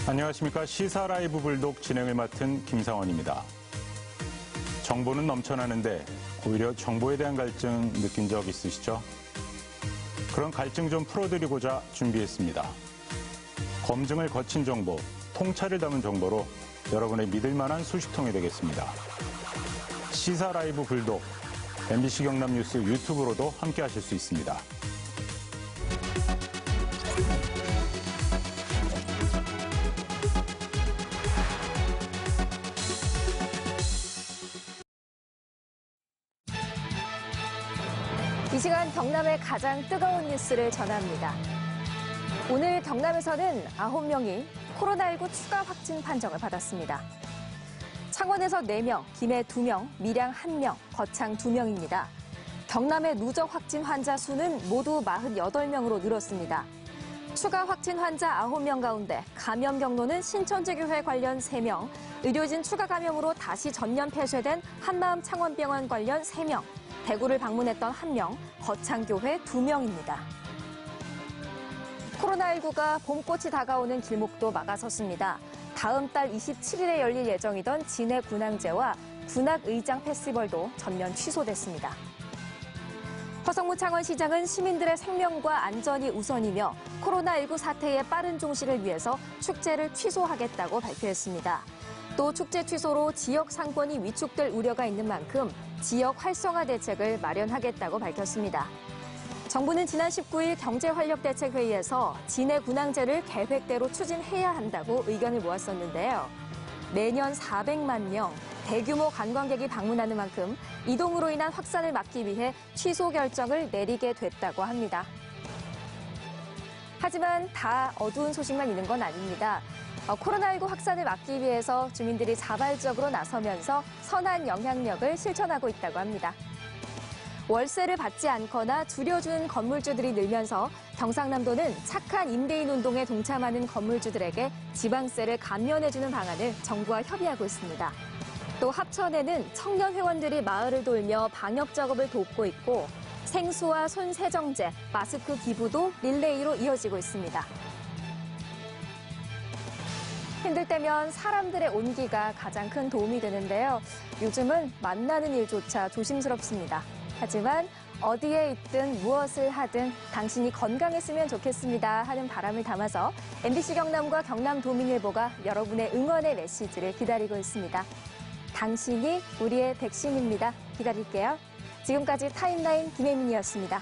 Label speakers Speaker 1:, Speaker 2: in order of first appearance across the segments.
Speaker 1: 안녕하십니까. 시사 라이브 불독 진행을 맡은 김상원입니다. 정보는 넘쳐나는데 오히려 정보에 대한 갈증 느낀 적 있으시죠? 그런 갈증 좀 풀어드리고자 준비했습니다. 검증을 거친 정보, 통찰을 담은 정보로 여러분의 믿을 만한 소식통이 되겠습니다. 시사 라이브 불독, MBC 경남 뉴스 유튜브로도 함께 하실 수 있습니다.
Speaker 2: 이 시간 경남의 가장 뜨거운 뉴스를 전합니다. 오늘 경남에서는 9명이 코로나19 추가 확진 판정을 받았습니다. 창원에서 4명, 김해 2명, 밀양 1명, 거창 2명입니다. 경남의 누적 확진 환자 수는 모두 48명으로 늘었습니다. 추가 확진 환자 9명 가운데 감염 경로는 신천지교회 관련 3명, 의료진 추가 감염으로 다시 전면 폐쇄된 한마음 창원병원 관련 3명, 대구를 방문했던 1명, 거창교회 2명입니다. 코로나19가 봄꽃이 다가오는 길목도 막아섰습니다. 다음 달 27일에 열릴 예정이던 진해 군항제와 군악의장 페스티벌도 전면 취소됐습니다. 허성무 창원시장은 시민들의 생명과 안전이 우선이며 코로나19 사태의 빠른 종식을 위해서 축제를 취소하겠다고 발표했습니다. 또 축제 취소로 지역 상권이 위축될 우려가 있는 만큼 지역 활성화 대책을 마련하겠다고 밝혔습니다. 정부는 지난 19일 경제활력대책회의에서 진해 군항제를 계획대로 추진해야 한다고 의견을 모았었는데요. 매년 400만 명, 대규모 관광객이 방문하는 만큼 이동으로 인한 확산을 막기 위해 취소 결정을 내리게 됐다고 합니다. 하지만 다 어두운 소식만 있는 건 아닙니다. 코로나19 확산을 막기 위해서 주민들이 자발적으로 나서면서 선한 영향력을 실천하고 있다고 합니다. 월세를 받지 않거나 줄여준 건물주들이 늘면서 경상남도는 착한 임대인 운동에 동참하는 건물주들에게 지방세를 감면해주는 방안을 정부와 협의하고 있습니다. 또 합천에는 청년 회원들이 마을을 돌며 방역 작업을 돕고 있고 생수와 손 세정제, 마스크 기부도 릴레이로 이어지고 있습니다. 힘들 때면 사람들의 온기가 가장 큰 도움이 되는데요. 요즘은 만나는 일조차 조심스럽습니다. 하지만 어디에 있든 무엇을 하든 당신이 건강했으면 좋겠습니다 하는 바람을 담아서 MBC 경남과 경남도민일보가 여러분의 응원의 메시지를 기다리고 있습니다. 당신이 우리의 백신입니다. 기다릴게요. 지금까지 타임라인 김혜민이었습니다.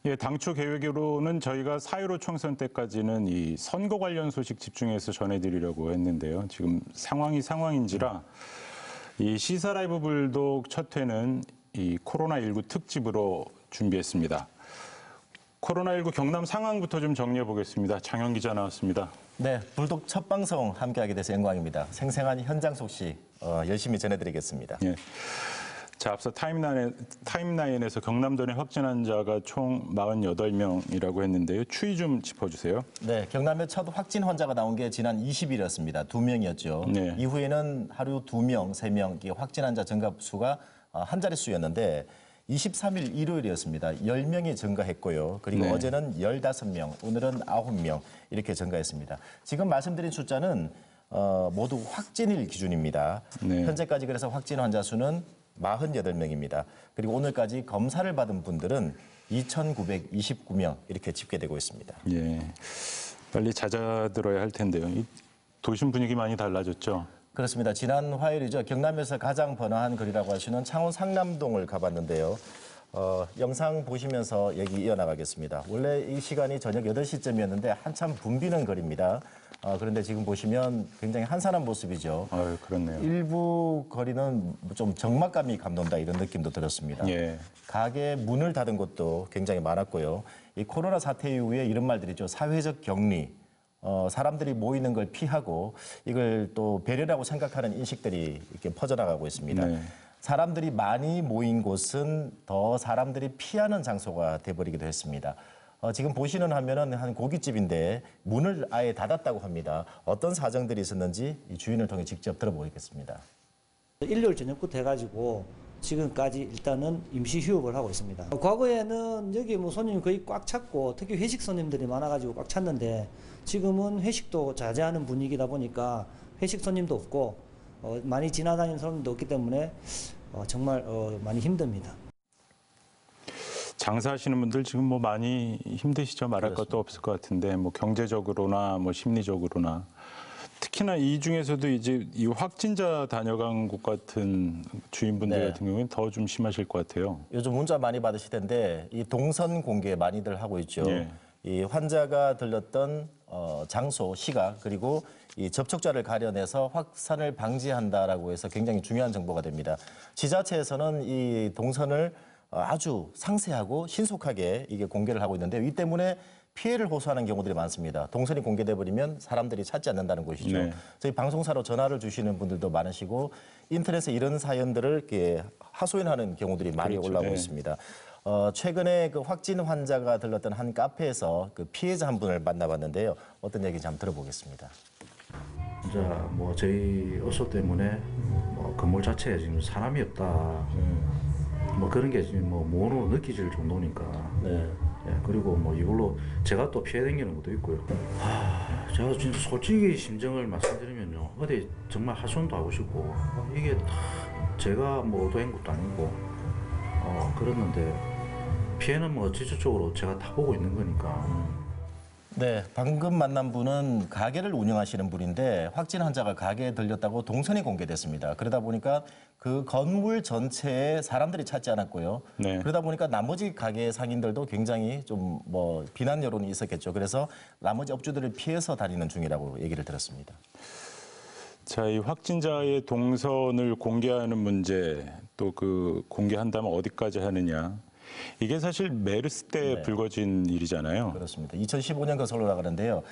Speaker 1: 예, 당초 계획으로는 저희가 4.15 총선 때까지는 이 선거 관련 소식 집중해서 전해드리려고 했는데요. 지금 상황인지라 이 시사 라이브 불독 첫 회는 이 코로나19 특집으로 준비했습니다. 코로나19 경남 상황부터 좀 정리해 보겠습니다. 장현 기자 나왔습니다.
Speaker 3: 네, 불독 첫 방송 함께하게 돼서 영광입니다. 생생한 현장 소식 열심히 전해드리겠습니다.
Speaker 1: 예. 자, 앞서 타임라인에서 경남도 내 확진 환자가 총 48명이라고 했는데요. 추이 좀 짚어주세요.
Speaker 3: 네, 경남에 첫 확진 환자가 나온 게 지난 20일이었습니다. 2명이었죠.
Speaker 1: 네.
Speaker 3: 이후에는 하루 2명, 3명 확진 환자 증가 수가 한 자릿수였는데 23일 일요일이었습니다. 10명이 증가했고요. 그리고
Speaker 1: 네.
Speaker 3: 어제는 15명, 오늘은 9명 이렇게 증가했습니다. 지금 말씀드린 숫자는 모두 확진일 기준입니다.
Speaker 1: 네.
Speaker 3: 현재까지 그래서 확진 환자 수는 48명입니다. 그리고 오늘까지 검사를 받은 분들은 2,929명 이렇게 집계되고 있습니다.
Speaker 1: 예, 빨리 잦아들어야 할 텐데요. 이 도심 분위기 많이 달라졌죠?
Speaker 3: 그렇습니다. 지난 화요일이죠. 경남에서 가장 번화한 거리라고 하시는 창원 상남동을 가봤는데요. 영상 보시면서 얘기 이어나가겠습니다. 원래 이 시간이 저녁 8시쯤이었는데 한참 붐비는 거리입니다. 그런데 지금 보시면 굉장히 한산한 모습이죠.
Speaker 1: 그렇네요.
Speaker 3: 일부 거리는 좀 적막감이 감돈다 이런 느낌도 들었습니다.
Speaker 1: 예.
Speaker 3: 가게 문을 닫은 곳도 굉장히 많았고요. 이 코로나 사태 이후에 이런 말들이죠. 사회적 격리, 사람들이 모이는 걸 피하고 이걸 또 배려라고 생각하는 인식들이 이렇게 퍼져나가고 있습니다.
Speaker 1: 네.
Speaker 3: 사람들이 많이 모인 곳은 더 사람들이 피하는 장소가 돼버리기도 했습니다. 지금 보시는 화면은 한 고깃집인데 문을 아예 닫았다고 합니다. 어떤 사정들이 있었는지 이 주인을 통해 직접 들어보겠습니다.
Speaker 4: 일요일 저녁부터 해가지고 지금까지 일단은 임시 휴업을 하고 있습니다. 과거에는 여기 뭐 손님이 거의 꽉 찼고 특히 회식 손님들이 많아가지고 꽉 찼는데 지금은 회식도 자제하는 분위기다 보니까 회식 손님도 없고 많이 지나다니는 사람도 없기 때문에 정말 많이 힘듭니다.
Speaker 1: 장사하시는 분들 지금 뭐 많이 힘드시죠. 말할
Speaker 3: 그렇습니다.
Speaker 1: 것도 없을 것 같은데 뭐 경제적으로나 뭐 심리적으로나 특히나 이 중에서도 이제 이 확진자 다녀간 곳 같은 주인분들
Speaker 3: 네.
Speaker 1: 같은 경우는 더 좀 심하실 것 같아요.
Speaker 3: 요즘 문자 많이 받으실 텐데 이 동선 공개 많이들 하고 있죠.
Speaker 1: 예.
Speaker 3: 이 환자가 들렀던 장소, 시각 그리고 이 접촉자를 가려내서 확산을 방지한다라고 해서 굉장히 중요한 정보가 됩니다. 지자체에서는 이 동선을 아주 상세하고 신속하게 이게 공개를 하고 있는데 이 때문에 피해를 호소하는 경우들이 많습니다. 동선이 공개돼 버리면 사람들이 찾지 않는다는 것이죠.
Speaker 1: 네.
Speaker 3: 저희 방송사로 전화를 주시는 분들도 많으시고 인터넷에 이런 사연들을 이렇게 하소연하는 경우들이 많이
Speaker 1: 그렇죠.
Speaker 3: 올라오고
Speaker 1: 네.
Speaker 3: 있습니다. 최근에 그 확진 환자가 들렀던 한 카페에서 그 피해자 한 분을 만나봤는데요. 어떤 얘기인지 한번 들어보겠습니다.
Speaker 5: 이제 뭐 저희 업소 때문에 뭐 건물 자체에 지금 사람이 없다. 뭐 그런 게 지금 뭐 몸으로 느껴질 정도니까.
Speaker 3: 네.
Speaker 5: 예, 그리고 뭐 이걸로 제가 또 피해 당기는 것도 있고요. 제가 진짜 솔직히 심정을 말씀드리면요. 어디 정말 하소연도 하고 싶고 이게 제가 뭐 의도한 것도 아니고 그랬는데 피해는 뭐 직접적으로 제가 다 보고 있는 거니까.
Speaker 3: 네, 방금 만난 분은 가게를 운영하시는 분인데 확진 환자가 가게에 들렸다고 동선이 공개됐습니다. 그러다 보니까 그 건물 전체에 사람들이 찾지 않았고요.
Speaker 1: 네.
Speaker 3: 그러다 보니까 나머지 가게 상인들도 굉장히 좀 뭐 비난 여론이 있었겠죠. 그래서 나머지 업주들을 피해서 다니는 중이라고 얘기를 들었습니다.
Speaker 1: 자, 이 확진자의 동선을 공개하는 문제, 또 그 공개한다면 어디까지 하느냐. 이게 사실 메르스 때
Speaker 3: 네.
Speaker 1: 불거진 일이잖아요.
Speaker 3: 그렇습니다. 2015년 거슬러 가는데요.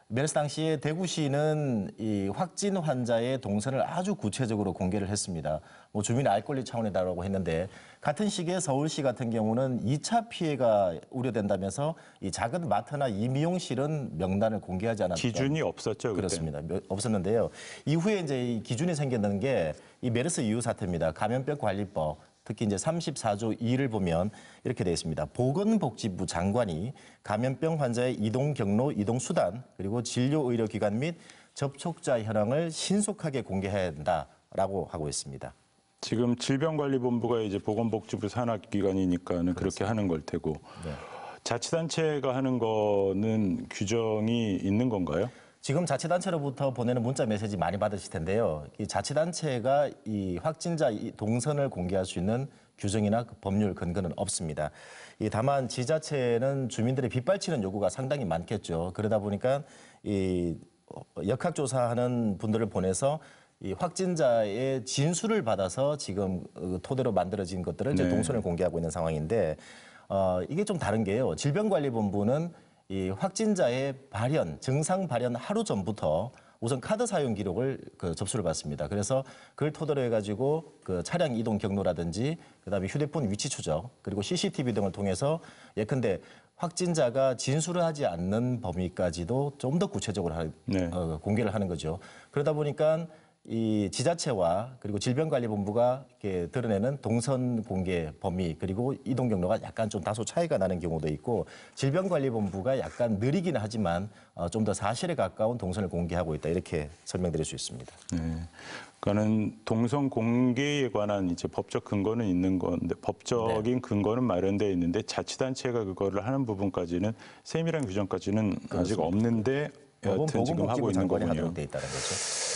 Speaker 3: 메르스 당시에 대구시는 이 확진 환자의 동선을 아주 구체적으로 공개를 했습니다. 뭐 주민 알 권리 차원이다라고 했는데 같은 시기에 서울시 같은 경우는 2차 피해가 우려된다면서 이 작은 마트나 이미용실은 명단을 공개하지 않았다.
Speaker 1: 기준이 없었죠, 그때.
Speaker 3: 그렇습니다. 없었는데요. 이후에 이제 이 기준이 생겼는 게 이 메르스 이후 사태입니다. 감염병 관리법. 특히 이제 34조 2를 보면 이렇게 되어 있습니다. 보건복지부 장관이 감염병 환자의 이동 경로, 이동 수단, 그리고 진료 의료기관 및 접촉자 현황을 신속하게 공개해야 한다라고 하고 있습니다.
Speaker 1: 지금 질병관리본부가 이제 보건복지부 산하기관이니까는 그렇게 하는 걸 테고
Speaker 3: 네.
Speaker 1: 자치단체가 하는 거는 규정이 있는 건가요?
Speaker 3: 지금 자치단체로부터 보내는 문자 메시지 많이 받으실 텐데요. 이 자치단체가 이 확진자 동선을 공개할 수 있는 규정이나 그 법률 근거는 없습니다. 다만 지자체는 주민들의 빗발치는 요구가 상당히 많겠죠. 그러다 보니까 이 역학조사하는 분들을 보내서 이 확진자의 진술을 받아서 지금 토대로 만들어진 것들을 이제
Speaker 1: 네.
Speaker 3: 동선을 공개하고 있는 상황인데 이게 좀 다른 게요. 질병관리본부는 이 확진자의 발현, 증상 발현 하루 전부터 우선 카드 사용 기록을 접수를 받습니다. 그래서 그걸 토대로 해가지고 그 차량 이동 경로라든지 그다음에 휴대폰 위치 추적 그리고 CCTV 등을 통해서 예컨대 확진자가 진술을 하지 않는 범위까지도 좀 더 구체적으로
Speaker 1: 네.
Speaker 3: 공개를 하는 거죠. 그러다 보니까 이 지자체와 그리고 질병관리본부가 이렇게 드러내는 동선 공개 범위 그리고 이동 경로가 약간 좀 다소 차이가 나는 경우도 있고 질병관리본부가 약간 느리긴 하지만 좀 더 사실에 가까운 동선을 공개하고 있다 이렇게 설명드릴 수 있습니다.
Speaker 1: 네. 그러니까는 동선 공개에 관한 이제 법적 근거는 있는 건데 법적인 근거는 마련되어 있는데 자치단체가 그거를 하는 부분까지는 세밀한 규정까지는 아직 없는데 여하튼 지금 하고 있는
Speaker 3: 장관이
Speaker 1: 거군요.
Speaker 3: 하도록 돼 있다는 거죠.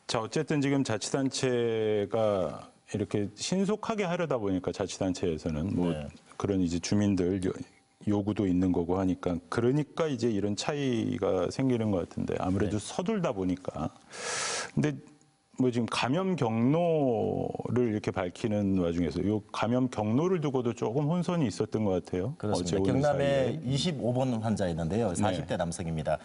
Speaker 1: 자, 어쨌든 지금 자치단체가 이렇게 신속하게 하려다 보니까 자치단체에서는 뭐
Speaker 3: 네.
Speaker 1: 그런 이제 주민들 요구도 있는 거고 하니까 그러니까 이제 이런 차이가 생기는 것 같은데 아무래도 서둘다 보니까 근데 뭐 지금 감염 경로를 이렇게 밝히는 와중에서 요 감염 경로를 두고도 조금 혼선이 있었던 것 같아요.
Speaker 3: 그렇습니다.
Speaker 1: 어제 오늘
Speaker 3: 경남에
Speaker 1: 사이에.
Speaker 3: 25번 환자였는데요. 40대
Speaker 1: 네.
Speaker 3: 남성입니다.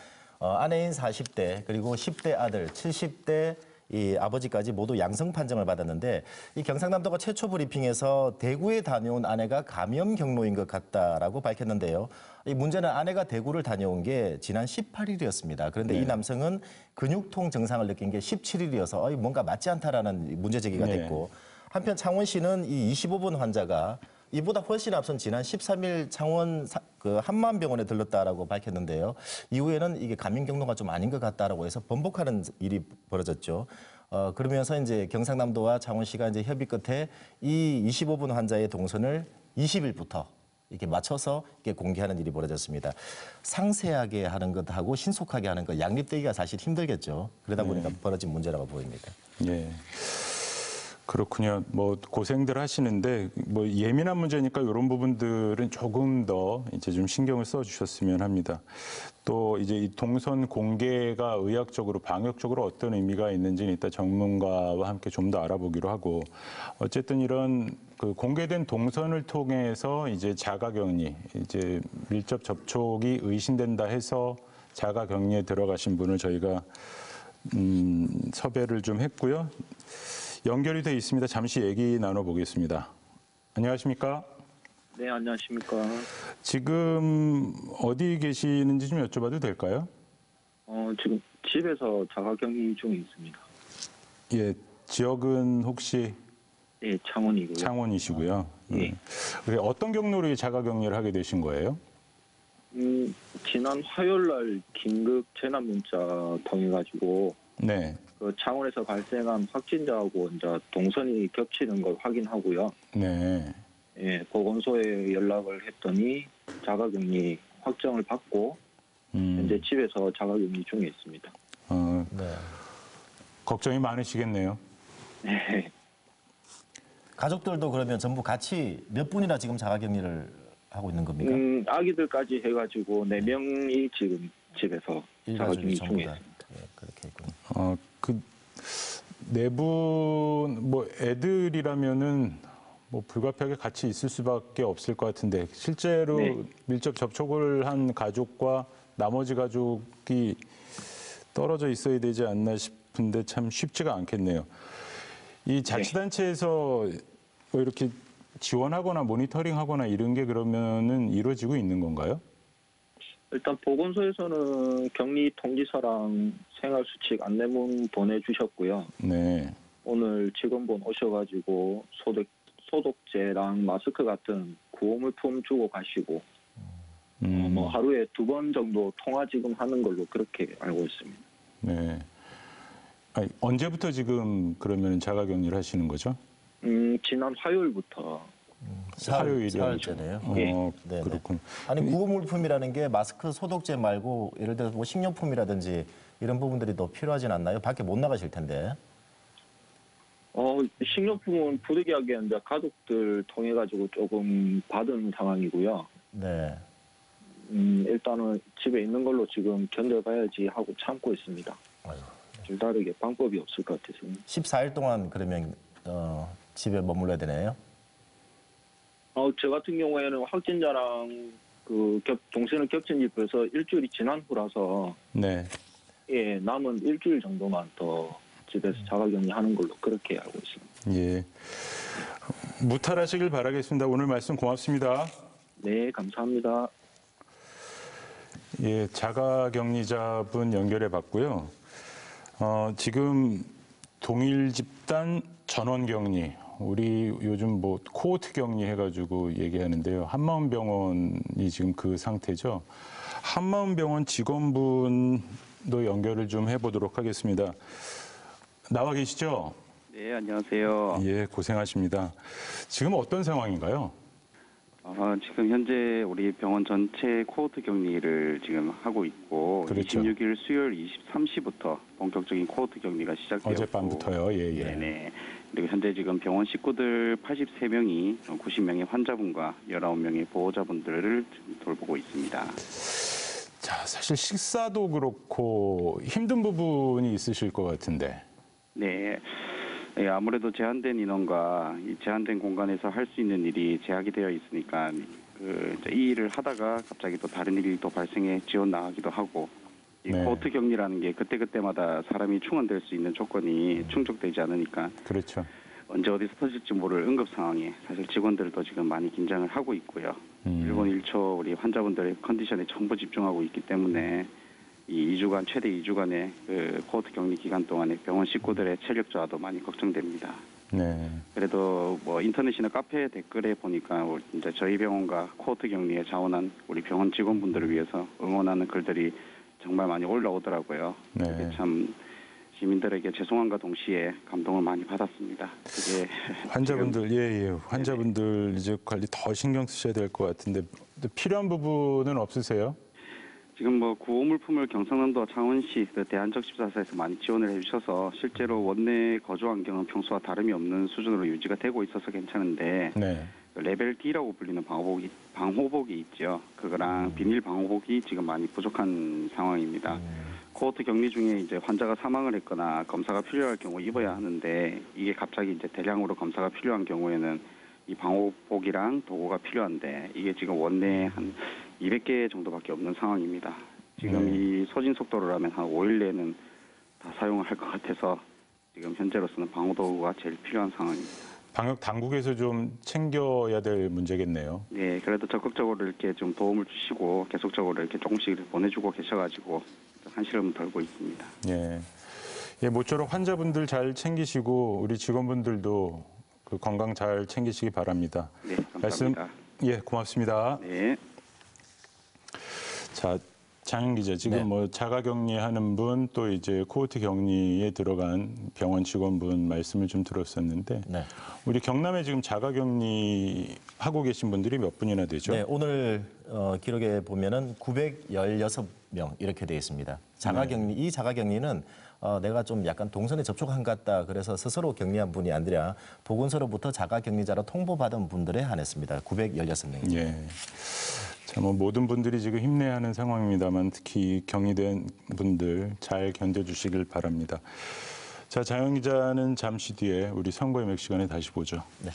Speaker 3: 아내인 40대 그리고 10대 아들, 70대 이 아버지까지 모두 양성 판정을 받았는데 이 경상남도가 최초 브리핑에서 대구에 다녀온 아내가 감염 경로인 것 같다라고 밝혔는데요. 이 문제는 아내가 대구를 다녀온 게 지난 18일이었습니다. 그런데 이 남성은 근육통 증상을 느낀 게 17일이어서 뭔가 맞지 않다라는 문제 제기가 됐고 한편 창원시는 이 25번 환자가 이보다 훨씬 앞선 지난 13일 창원 한마음병원에 들렀다라고 밝혔는데요. 이후에는 이게 감염 경로가 좀 아닌 것 같다라고 해서 번복하는 일이 벌어졌죠. 그러면서 이제 경상남도와 창원시가 이제 협의 끝에 이 25번 환자의 동선을 20일부터 이렇게 맞춰서 이렇게 공개하는 일이 벌어졌습니다. 상세하게 하는 것하고 신속하게 하는 것 양립되기가 사실 힘들겠죠. 그러다 보니까 벌어진 문제라고 보입니다.
Speaker 1: 예. 그렇군요. 뭐 고생들 하시는데 뭐 예민한 문제니까 이런 부분들은 조금 더 이제 좀 신경을 써 주셨으면 합니다. 또 이제 이 동선 공개가 의학적으로 방역적으로 어떤 의미가 있는지는 이따 전문가와 함께 좀 더 알아보기로 하고 어쨌든 이런 그 공개된 동선을 통해서 이제 자가격리, 이제 밀접 접촉이 의심된다 해서 자가격리에 들어가신 분을 저희가 섭외를 좀 했고요. 연결이 돼 있습니다. 잠시 얘기 나눠보겠습니다. 안녕하십니까?
Speaker 6: 네, 안녕하십니까.
Speaker 1: 지금 어디 계시는지 좀 여쭤봐도 될까요?
Speaker 6: 지금 집에서 자가격리 중에 있습니다.
Speaker 1: 예, 지역은 혹시
Speaker 6: 예, 창원이고요.
Speaker 1: 창원이시고요.
Speaker 6: 예.
Speaker 1: 어떤 경로로 이 자가격리를 하게 되신 거예요?
Speaker 6: 지난 화요일 날 긴급 재난 문자 통해가지고
Speaker 1: 네,
Speaker 6: 그 창원에서 발생한 확진자하고 이제 동선이 겹치는 걸 확인하고요.
Speaker 1: 네,
Speaker 6: 예, 보건소에 연락을 했더니 자가격리 확정을 받고 현재 집에서 자가격리 중에 있습니다.
Speaker 3: 네.
Speaker 1: 걱정이 많으시겠네요.
Speaker 6: 네.
Speaker 3: 가족들도 그러면 전부 같이 몇 분이나 지금 자가격리를 하고 있는 겁니까?
Speaker 6: 아기들까지 해가지고 4명이 지금 집에서
Speaker 3: 일가족이
Speaker 6: 자가격리
Speaker 3: 전부
Speaker 6: 중에
Speaker 3: 다.
Speaker 6: 있습니다.
Speaker 3: 예, 그렇게 있군요.
Speaker 1: 그 내분 뭐 애들이라면은 뭐 불가피하게 같이 있을 수밖에 없을 것 같은데 실제로
Speaker 6: 네.
Speaker 1: 밀접 접촉을 한 가족과 나머지 가족이 떨어져 있어야 되지 않나 싶은데 참 쉽지가 않겠네요. 이 자치단체에서 뭐 이렇게 지원하거나 모니터링하거나 이런 게 그러면은 이루어지고 있는 건가요?
Speaker 6: 일단 보건소에서는 격리 통지서랑 생활수칙 안내문 보내주셨고요.
Speaker 1: 네.
Speaker 6: 오늘 직원분 오셔가지고 소독제랑 마스크 같은 구호물품 주고 가시고 뭐 하루에 2번 정도 통화 지금 하는 걸로 그렇게 알고 있습니다.
Speaker 1: 네. 아니, 언제부터 지금 그러면 자가격리를 하시는 거죠?
Speaker 6: 지난 화요일부터
Speaker 3: 사흘째네요.
Speaker 6: 예.
Speaker 1: 그렇군.
Speaker 3: 아니 구호물품이라는 게 마스크, 소독제 말고 예를 들어서 뭐 식료품이라든지 이런 부분들이 더 필요하진 않나요? 밖에 못 나가실 텐데.
Speaker 6: 식료품은 부득이하게 이제 가족들 통해 가지고 조금 받은 상황이고요.
Speaker 3: 네.
Speaker 6: 일단은 집에 있는 걸로 지금 견뎌봐야지 하고 참고 있습니다.
Speaker 3: 아유.
Speaker 6: 별다르게 방법이 없을 것 같아서.
Speaker 3: 14일 동안 그러면 집에 머물러야 되네요.
Speaker 6: 저 같은 경우에는 확진자랑 동선을 겹친 집에서 일주일이 지난 후라서
Speaker 1: 네.
Speaker 6: 예, 남은 일주일 정도만 더 집에서 자가격리 하는 걸로 그렇게 알고 있습니다.
Speaker 1: 예. 무탈하시길 바라겠습니다. 오늘 말씀 고맙습니다.
Speaker 6: 네, 감사합니다.
Speaker 1: 예, 자가격리자분 연결해 봤고요. 지금 동일 집단 전원격리, 우리 요즘 뭐 코호트 격리 해가지고 얘기하는데요. 한마음병원이 지금 그 상태죠. 한마음병원 직원분도 연결을 좀 해보도록 하겠습니다. 나와 계시죠?
Speaker 7: 네, 안녕하세요.
Speaker 1: 예, 고생하십니다. 지금 어떤 상황인가요?
Speaker 7: 지금 현재 우리 병원 전체 코호트 격리를 지금 하고 있고
Speaker 1: 그렇죠.
Speaker 7: 26일 수요일 23시부터 본격적인 코호트 격리가 시작되었고
Speaker 1: 어젯밤부터요. 예, 예.
Speaker 7: 네네. 그리고 현재 지금 병원 식구들 83명이 90명의 환자분과 19명의 보호자분들을 돌보고 있습니다.
Speaker 1: 자, 사실 식사도 그렇고 힘든 부분이 있으실 것 같은데.
Speaker 7: 네. 예, 아무래도 제한된 인원과 이 제한된 공간에서 할 수 있는 일이 제약이 되어 있으니까 이 일을 하다가 갑자기 또 다른 일이 또 발생해 지원 나가기도 하고 이
Speaker 1: 네.
Speaker 7: 코호트 격리라는 게 그때그때마다 사람이 충원될 수 있는 조건이 충족되지 않으니까
Speaker 1: 그렇죠.
Speaker 7: 언제 어디서 터질지 모를 응급 상황에 사실 직원들도 지금 많이 긴장을 하고 있고요. 1분 1초 우리 환자분들의 컨디션에 전부 집중하고 있기 때문에 이 2주간 최대 2주간의 그 코호트 격리 기간 동안에 병원 식구들의 체력 저하도 많이 걱정됩니다.
Speaker 1: 네.
Speaker 7: 그래도 뭐 인터넷이나 카페 댓글에 보니까 이제 저희 병원과 코호트 격리에 자원한 우리 병원 직원분들을 위해서 응원하는 글들이 정말 많이 올라오더라고요.
Speaker 1: 네.
Speaker 7: 그게 참 시민들에게 죄송함과 동시에 감동을 많이 받았습니다. 그게
Speaker 1: 환자분들 예. 환자분들 이제 관리 더 신경 쓰셔야 될 것 같은데 필요한 부분은 없으세요?
Speaker 7: 지금 뭐 구호물품을 경상남도 창원시 그 대한적십사사에서 많이 지원을 해주셔서 실제로 원내 거주 환경은 평소와 다름이 없는 수준으로 유지가 되고 있어서 괜찮은데
Speaker 1: 네.
Speaker 7: 레벨 D라고 불리는 방호복이 있죠. 그거랑 비닐 방호복이 지금 많이 부족한 상황입니다. 코호트 격리 중에 이제 환자가 사망을 했거나 검사가 필요할 경우 입어야 하는데 이게 갑자기 이제 대량으로 검사가 필요한 경우에는 이 방호복이랑 도구가 필요한데 이게 지금 원내에 한 200개 정도밖에 없는 상황입니다. 지금 이 소진 속도로라면 한 5일 내에는 다 사용을 할 것 같아서 지금 현재로서는 방호도구가 제일 필요한 상황입니다.
Speaker 1: 방역 당국에서 좀 챙겨야 될 문제겠네요.
Speaker 7: 네, 그래도 적극적으로 이렇게 좀 도움을 주시고 계속적으로 이렇게 조금씩 이렇게 보내주고 계셔가지고 한시름은 덜고 있습니다.
Speaker 1: 예. 예, 모쪼록 환자분들 잘 챙기시고 우리 직원분들도 그 건강 잘 챙기시기 바랍니다.
Speaker 7: 네,
Speaker 1: 말씀
Speaker 7: 감사합니다.
Speaker 1: 예, 고맙습니다.
Speaker 7: 네.
Speaker 1: 자, 장윤 기자, 지금
Speaker 3: 네.
Speaker 1: 뭐 자가격리하는 분 또 이제 코호트 격리에 들어간 병원 직원분 말씀을 좀 들었었는데
Speaker 3: 네.
Speaker 1: 우리 경남에 지금 자가격리 하고 계신 분들이 몇 분이나 되죠?
Speaker 3: 네, 오늘 기록에 보면은 916명 이렇게 되어 있습니다. 자가격리, 이 자가격리는 내가 좀 약간 동선에 접촉한 것 같다. 그래서 스스로 격리한 분이 아니라 보건소로부터 자가격리자로 통보받은 분들에 한했습니다. 916명입니다.
Speaker 1: 예. 자, 뭐 모든 분들이 지금 힘내야 하는 상황입니다만 특히 격리된 분들 잘 견뎌주시길 바랍니다. 자, 장영 기자는 잠시 뒤에 우리 선거의 맥 시간에 다시 보죠.
Speaker 3: 네.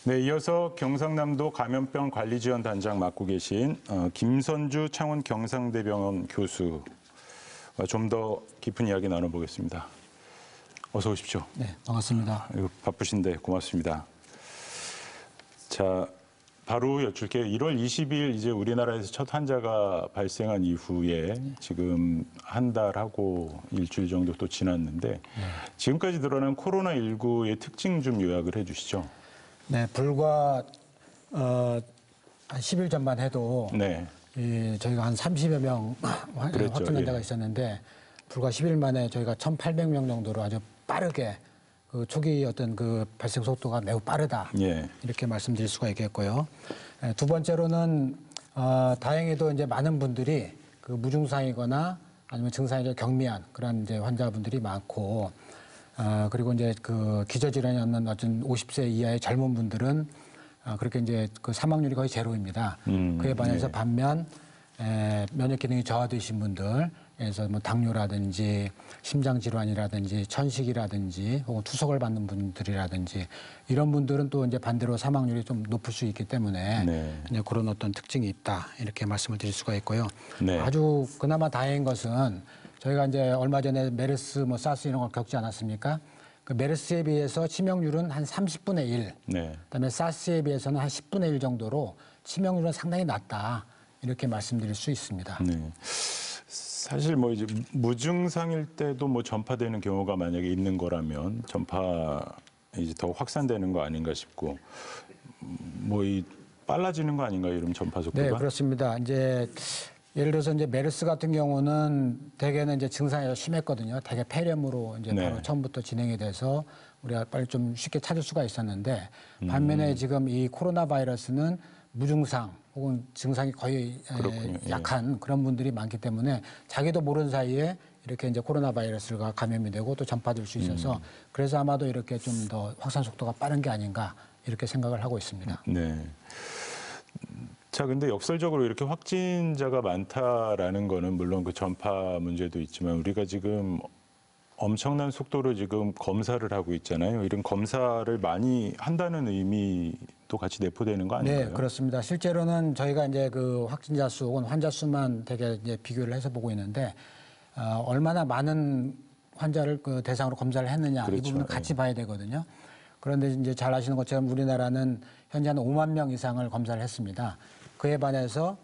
Speaker 1: 네, 이어서 경상남도 감염병 관리지원 단장 맡고 계신 김선주 창원 경상대병원 교수와 좀 더 깊은 이야기 나눠보겠습니다. 어서 오십시오.
Speaker 8: 네, 반갑습니다.
Speaker 1: 바쁘신데 고맙습니다. 자, 바로 여쭐게요. 1월 20일 이제 우리나라에서 첫 환자가 발생한 이후에 지금 한 달하고 일주일 정도 또 지났는데 지금까지 드러난 코로나19의 특징 좀 요약을 해 주시죠.
Speaker 8: 네, 불과 한 10일 전만 해도
Speaker 1: 네.
Speaker 8: 저희가 한 30여 명
Speaker 1: 그랬죠,
Speaker 8: 확진 환자가
Speaker 1: 예.
Speaker 8: 있었는데 불과 10일 만에 저희가 1,800명 정도로 아주 빠르게 그 초기 어떤 그 발생 속도가 매우 빠르다.
Speaker 1: 예.
Speaker 8: 이렇게 말씀드릴 수가 있겠고요. 두 번째로는 다행히도 이제 많은 분들이 그 무증상이거나 아니면 증상이 경미한 그런 이제 환자분들이 많고 그리고 이제 그 기저질환이 없는 어떤 50세 이하의 젊은 분들은 그렇게 이제 그 사망률이 거의 제로입니다. 그에 반해서
Speaker 1: 네.
Speaker 8: 반면 면역 기능이 저하되신 분들, 그래서 뭐 당뇨라든지 심장 질환이라든지 천식이라든지 혹은 투석을 받는 분들이라든지 이런 분들은 또 이제 반대로 사망률이 좀 높을 수 있기 때문에
Speaker 1: 네.
Speaker 8: 이제 그런 어떤 특징이 있다 이렇게 말씀을 드릴 수가 있고요.
Speaker 1: 네.
Speaker 8: 아주 그나마 다행인 것은 저희가 이제 얼마 전에 메르스, 뭐 사스 이런 걸 겪지 않았습니까? 그 메르스에 비해서 치명률은 한 30분의 1,
Speaker 1: 네.
Speaker 8: 그다음에 사스에 비해서는 한 10분의 1 정도로 치명률은 상당히 낮다 이렇게 말씀드릴 수 있습니다.
Speaker 1: 네. 사실 뭐 이제 무증상일 때도 뭐 전파되는 경우가 만약에 있는 거라면 전파 이제 더 확산되는 거 아닌가 싶고 뭐 이 빨라지는 거 아닌가요? 이런 전파 속도가?
Speaker 8: 네, 그렇습니다. 이제 예를 들어서 이제 메르스 같은 경우는 대개는 이제 증상이 심했거든요. 대개 폐렴으로 이제
Speaker 1: 네.
Speaker 8: 바로 처음부터 진행이 돼서 우리가 빨리 좀 쉽게 찾을 수가 있었는데 반면에 지금 이 코로나 바이러스는 무증상 혹은 증상이 거의
Speaker 1: 그렇군요. 예.
Speaker 8: 약한 그런 분들이 많기 때문에 자기도 모르는 사이에 이렇게 이제 코로나 바이러스가 감염이 되고 또 전파될 수 있어서 그래서 아마도 이렇게 좀 더 확산 속도가 빠른 게 아닌가 이렇게 생각을 하고 있습니다.
Speaker 1: 네. 자, 근데 역설적으로 이렇게 확진자가 많다라는 거는 물론 그 전파 문제도 있지만 우리가 지금 엄청난 속도로 지금 검사를 하고 있잖아요. 이런 검사를 많이 한다는 의미도 같이 내포되는 거 아닌가요?
Speaker 8: 네, 그렇습니다. 실제로는 저희가 이제 그 확진자 수 혹은 환자 수만 되게 이제 비교를 해서 보고 있는데 얼마나 많은 환자를 그 대상으로 검사를 했느냐
Speaker 1: 그렇죠.
Speaker 8: 이 부분을 같이 봐야 되거든요. 그런데 이제 잘 아시는 것처럼 우리나라는 현재 한 5만 명 이상을 검사를 했습니다. 그에 반해서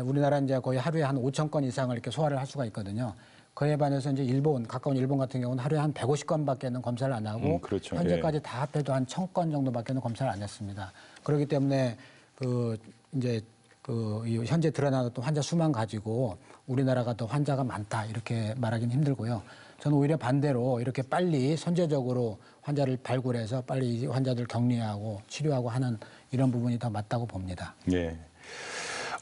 Speaker 8: 우리나라는 이제 거의 하루에 한 5천 건 이상을 이렇게 소화를 할 수가 있거든요. 그에 반해서 이제 가까운 일본 같은 경우는 하루에 한 150건밖에는 검사를 안 하고
Speaker 1: 그렇죠.
Speaker 8: 현재까지 다 합해도 한 1,000건 정도밖에는 검사를 안 했습니다. 그렇기 때문에 이 현재 드러나는 환자 수만 가지고 우리나라가 더 환자가 많다 이렇게 말하기는 힘들고요. 저는 오히려 반대로 이렇게 빨리 선제적으로 환자를 발굴해서 빨리 이 환자들 격리하고 치료하고 하는 이런 부분이 더 맞다고 봅니다.
Speaker 1: 예.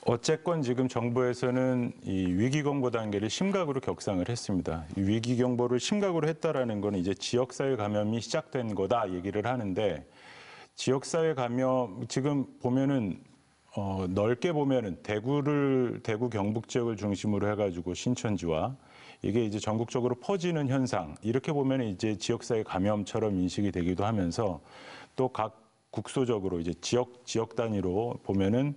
Speaker 1: 어쨌건 지금 정부에서는 이 위기경보 단계를 심각으로 격상을 했습니다. 이 위기경보를 심각으로 했다라는 거는 이제 지역사회 감염이 시작된 거다 얘기를 하는데 지역사회 감염 지금 보면은 넓게 보면은 대구 경북 지역을 중심으로 해가지고 신천지와 이게 이제 전국적으로 퍼지는 현상 이렇게 보면 이제 지역사회 감염처럼 인식이 되기도 하면서 또 각 국소적으로 이제 지역 단위로 보면은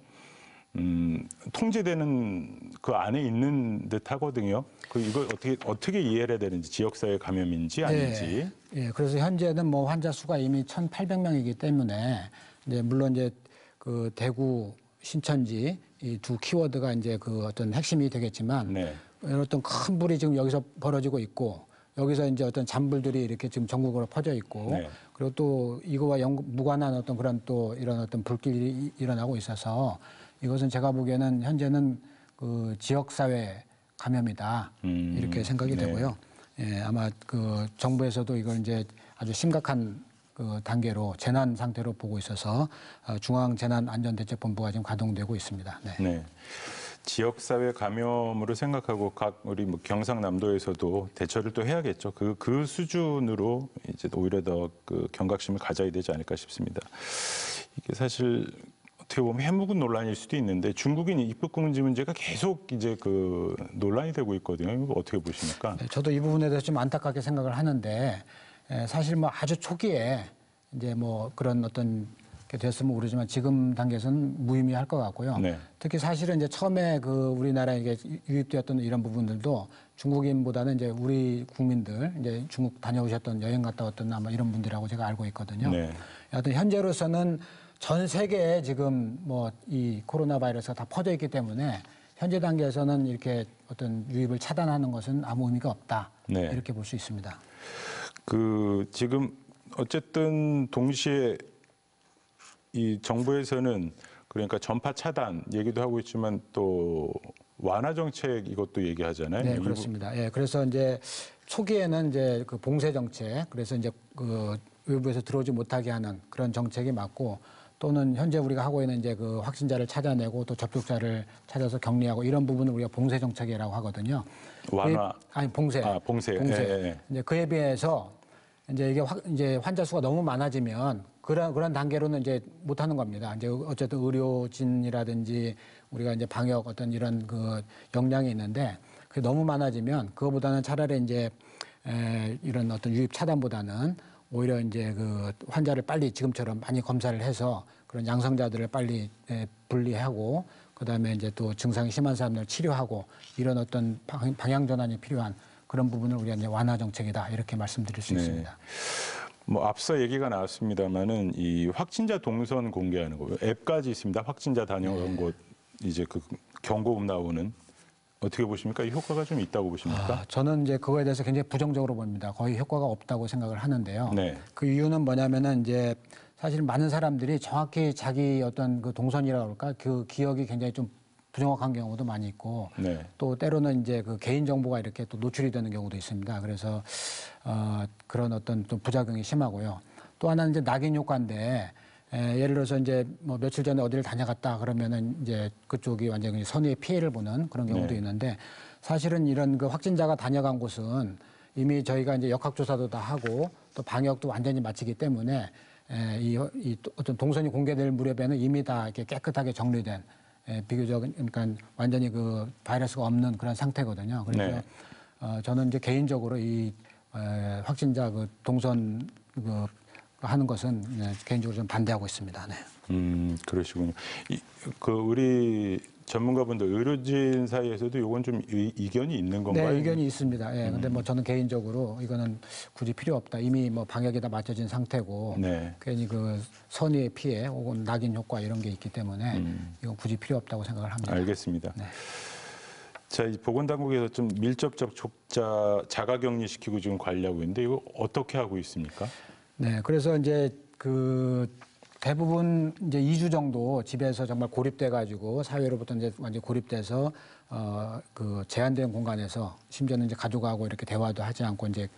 Speaker 1: 통제되는 그 안에 있는 듯 하거든요. 이걸 어떻게 이해를 해야 되는지 지역사회 감염인지 아닌지.
Speaker 8: 예, 그래서 현재는 뭐 환자 수가 이미 1,800명이기 때문에 이제 물론 이제 그 대구 신천지 이 두 키워드가 이제 그 어떤 핵심이 되겠지만
Speaker 1: 네.
Speaker 8: 어떤 큰 불이 지금 여기서 벌어지고 있고 여기서 이제 어떤 잔불들이 이렇게 지금 전국으로 퍼져 있고
Speaker 1: 네.
Speaker 8: 그리고 또 이거와 무관한 어떤 그런 또 이런 어떤 불길이 일어나고 있어서 이것은 제가 보기에는 현재는 그 지역사회 감염이다 이렇게 생각이
Speaker 1: 네.
Speaker 8: 되고요. 예, 아마 그 정부에서도 이걸 이제 아주 심각한 그 단계로 재난 상태로 보고 있어서 중앙재난안전대책본부가 지금 가동되고 있습니다. 네.
Speaker 1: 네. 지역사회 감염으로 생각하고 각 우리 뭐 경상남도에서도 대처를 또 해야겠죠. 그 수준으로 이제 오히려 더 그 경각심을 가져야 되지 않을까 싶습니다. 이게 사실 어떻게 보면 해묵은 논란일 수도 있는데 중국인 입국 금지 문제가 계속 이제 그 논란이 되고 있거든요. 이거 어떻게 보십니까?
Speaker 8: 네, 저도 이 부분에 대해서 좀 안타깝게 생각을 하는데 사실 뭐 아주 초기에 이제 뭐 그런 어떤 게 됐으면 모르지만 지금 단계에서는 무의미할 것 같고요.
Speaker 1: 네.
Speaker 8: 특히 사실은 이제 처음에 그 우리나라에 이게 유입되었던 이런 부분들도 중국인보다는 이제 우리 국민들 이제 중국 다녀오셨던 여행 갔다 왔던 아마 이런 분들이라고 제가 알고 있거든요.
Speaker 1: 네.
Speaker 8: 여하튼 현재로서는 전 세계에 지금 뭐 이 코로나 바이러스가 다 퍼져 있기 때문에 현재 단계에서는 이렇게 어떤 유입을 차단하는 것은 아무 의미가 없다.
Speaker 1: 네.
Speaker 8: 이렇게 볼 수 있습니다.
Speaker 1: 그 지금 어쨌든 동시에 이 정부에서는 그러니까 전파 차단 얘기도 하고 있지만 또 완화 정책 이것도 얘기하잖아요.
Speaker 8: 네, 그렇습니다. 예, 그래서 이제 초기에는 이제 그 봉쇄 정책, 그래서 이제 그 외부에서 들어오지 못하게 하는 그런 정책이 맞고 또는 현재 우리가 하고 있는 이제 그 확진자를 찾아내고 또 접촉자를 찾아서 격리하고 이런 부분을 우리가 봉쇄 정책이라고 하거든요.
Speaker 1: 완화
Speaker 8: 봉쇄.
Speaker 1: 봉쇄.
Speaker 8: 봉쇄.
Speaker 1: 예, 예.
Speaker 8: 이제 그에 비해서 이제 이게 이제 환자 수가 너무 많아지면 그런 단계로는 이제 못 하는 겁니다. 이제 어쨌든 의료진이라든지 우리가 이제 방역 어떤 이런 그 역량이 있는데 그게 너무 많아지면 그거보다는 차라리 이제 이런 어떤 유입 차단보다는 오히려 이제 그 환자를 빨리 지금처럼 많이 검사를 해서 그런 양성자들을 빨리 분리하고 그다음에 이제 또 증상이 심한 사람들을 치료하고 이런 어떤 방향 전환이 필요한 그런 부분을 우리가 이제 완화 정책이다 이렇게 말씀드릴 수 있습니다.
Speaker 1: 뭐 앞서 얘기가 나왔습니다만은 이 확진자 동선 공개하는 거 앱까지 있습니다. 확진자 다녀온 곳 이제 그 경고음 나오는 어떻게 보십니까? 이 효과가 좀 있다고 보십니까?
Speaker 8: 저는 이제 그거에 대해서 굉장히 부정적으로 봅니다. 거의 효과가 없다고 생각을 하는데요.
Speaker 1: 네.
Speaker 8: 그 이유는 뭐냐면은 이제 사실 많은 사람들이 정확히 자기 어떤 그 동선이라고 할까 그 기억이 굉장히 좀 부정확한 경우도 많이 있고
Speaker 1: 네.
Speaker 8: 또 때로는 이제 그 개인 정보가 이렇게 또 노출이 되는 경우도 있습니다. 그래서 그런 어떤 좀 부작용이 심하고요. 또 하나는 이제 낙인 효과인데 예를 들어서 이제 뭐 며칠 전에 어디를 다녀갔다 그러면은 이제 그쪽이 완전히 선의의 피해를 보는 그런 경우도
Speaker 1: 네.
Speaker 8: 있는데 사실은 이런 그 확진자가 다녀간 곳은 이미 저희가 이제 역학조사도 다 하고 또 방역도 완전히 마치기 때문에 이 어떤 동선이 공개될 무렵에는 이미 다 이렇게 깨끗하게 정리된 비교적 그러니까 완전히 그 바이러스가 없는 그런 상태거든요. 그래서 저는 이제 개인적으로 이 확진자 그 동선 하는 것은 개인적으로 좀 반대하고 있습니다. 네.
Speaker 1: 그러시군요. 우리 전문가분들, 의료진 사이에서도 이건 좀 이견이 있는 건가요?
Speaker 8: 네, 의견이 있습니다. 예. 근데 뭐 저는 개인적으로 이거는 굳이 필요 없다. 이미 뭐 방역이 다 맞춰진 상태고 괜히 그 선의의 피해 혹은 낙인 효과 이런 게 있기 때문에 이건 굳이 필요 없다고 생각을 합니다.
Speaker 1: 알겠습니다.
Speaker 8: 네.
Speaker 1: 자, 이 보건당국에서 좀 밀접 접촉자 자가격리시키고 지금 관리하고 있는데 이거 어떻게 하고 있습니까?
Speaker 8: 네, 그래서 이제 그 대부분 이제 2주 정도 집에서 정말 고립돼 가지고 사회로부터 이제 완전 고립돼서 그 제한된 공간에서 심지어는 이제 가족하고 이렇게 대화도 하지 않고 이제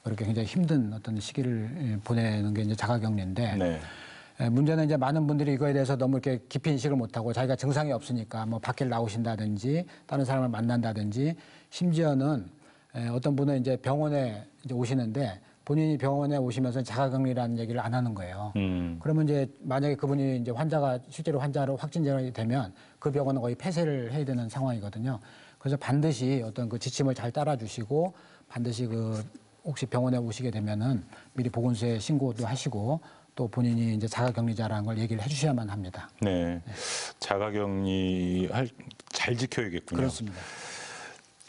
Speaker 8: 그렇게 굉장히 힘든 어떤 시기를 보내는 게 이제 자가격리인데 문제는 이제 많은 분들이 이거에 대해서 너무 이렇게 깊이 인식을 못하고 자기가 증상이 없으니까 뭐 밖에 나오신다든지 다른 사람을 만난다든지 심지어는 어떤 분은 이제 병원에 이제 오시는데 본인이 병원에 오시면서 자가격리라는 얘기를 안 하는 거예요. 그러면 이제 만약에 그분이 이제 실제로 환자로 확진자가 되면 그 병원은 거의 폐쇄를 해야 되는 상황이거든요. 그래서 반드시 어떤 그 지침을 잘 따라주시고 반드시 그 혹시 병원에 오시게 되면은 미리 보건소에 신고도 하시고 또 본인이 이제 자가격리자라는 걸 얘기를 해주셔야만 합니다.
Speaker 1: 네, 자가격리 잘 지켜야겠군요.
Speaker 8: 그렇습니다.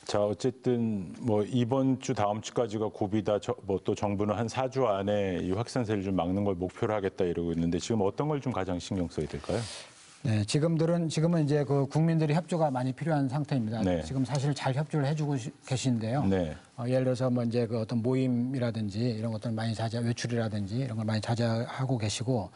Speaker 1: 자, 어쨌든 뭐 이번 주 다음 주까지가 고비다. 뭐 또 정부는 한 4주 안에 이 확산세를 좀 막는 걸 목표로 하겠다 이러고 있는데 지금 어떤 걸 좀 가장 신경 써야 될까요?
Speaker 8: 네, 지금은 이제 그 국민들의 협조가 많이 필요한 상태입니다.
Speaker 1: 네.
Speaker 8: 지금 사실 잘 협조를 해주고 계신데요.
Speaker 1: 네.
Speaker 8: 예를 들어서 뭐 이제 그 어떤 모임이라든지 이런 것들 많이 외출이라든지 이런 걸 많이 자제하고 계시고,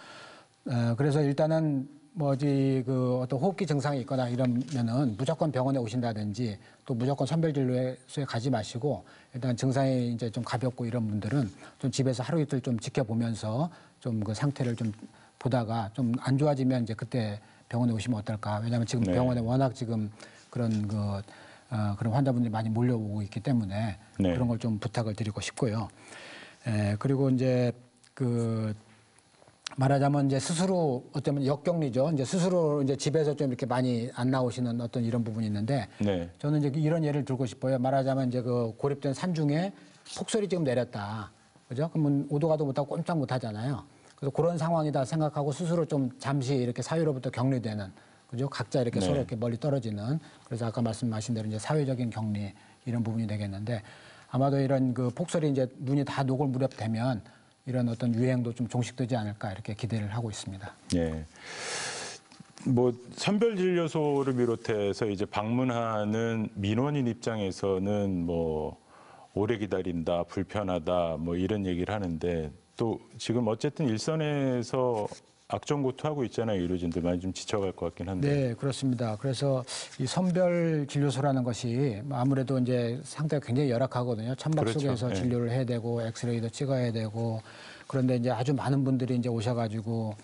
Speaker 8: 그래서 일단은 뭐지 그 어떤 호흡기 증상이 있거나 이러면은 무조건 병원에 오신다든지 또 무조건 선별진료소에 가지 마시고 일단 증상이 이제 좀 가볍고 이런 분들은 좀 집에서 하루 이틀 좀 지켜보면서 좀 그 상태를 좀 보다가 좀 안 좋아지면 이제 그때 병원에 오시면 어떨까? 왜냐하면 지금 병원에 워낙 지금 그런 그런 환자분들이 많이 몰려오고 있기 때문에 그런 걸 좀 부탁을 드리고 싶고요. 그리고 이제 말하자면 이제 스스로 어쩌면 역격리죠. 이제 스스로 이제 집에서 좀 이렇게 많이 안 나오시는 어떤 이런 부분이 있는데 저는 이제 이런 예를 들고 싶어요. 말하자면 이제 그 고립된 산 중에 폭설이 지금 내렸다. 그죠? 그러면 오도 가도 못하고 꼼짝 못 하잖아요. 그래서 그런 상황이다 생각하고 스스로 좀 잠시 이렇게 사회로부터 격리되는, 그죠? 각자 이렇게 서로 이렇게 멀리 떨어지는, 그래서 아까 말씀하신 대로 이제 사회적인 격리 이런 부분이 되겠는데 아마도 이런 그 폭설이 이제 눈이 다 녹을 무렵 되면 이런 어떤 유행도 좀 종식되지 않을까 이렇게 기대를 하고 있습니다.
Speaker 1: 예. 뭐 선별진료소를 비롯해서 이제 방문하는 민원인 입장에서는 뭐 오래 기다린다, 불편하다, 뭐 이런 얘기를 하는데 또 지금 어쨌든 일선에서 악전고투하고 있잖아요. 의료진들 많이 좀 지쳐갈 것 같긴 한데.
Speaker 8: 네, 그렇습니다. 그래서 이 선별진료소라는 것이 아무래도 이제 상태가 굉장히 열악하거든요. 천막 속에서 진료를 해야 되고 엑스레이도 찍어야 되고 그런데 이제 아주 많은 분들이 이제 오셔가지고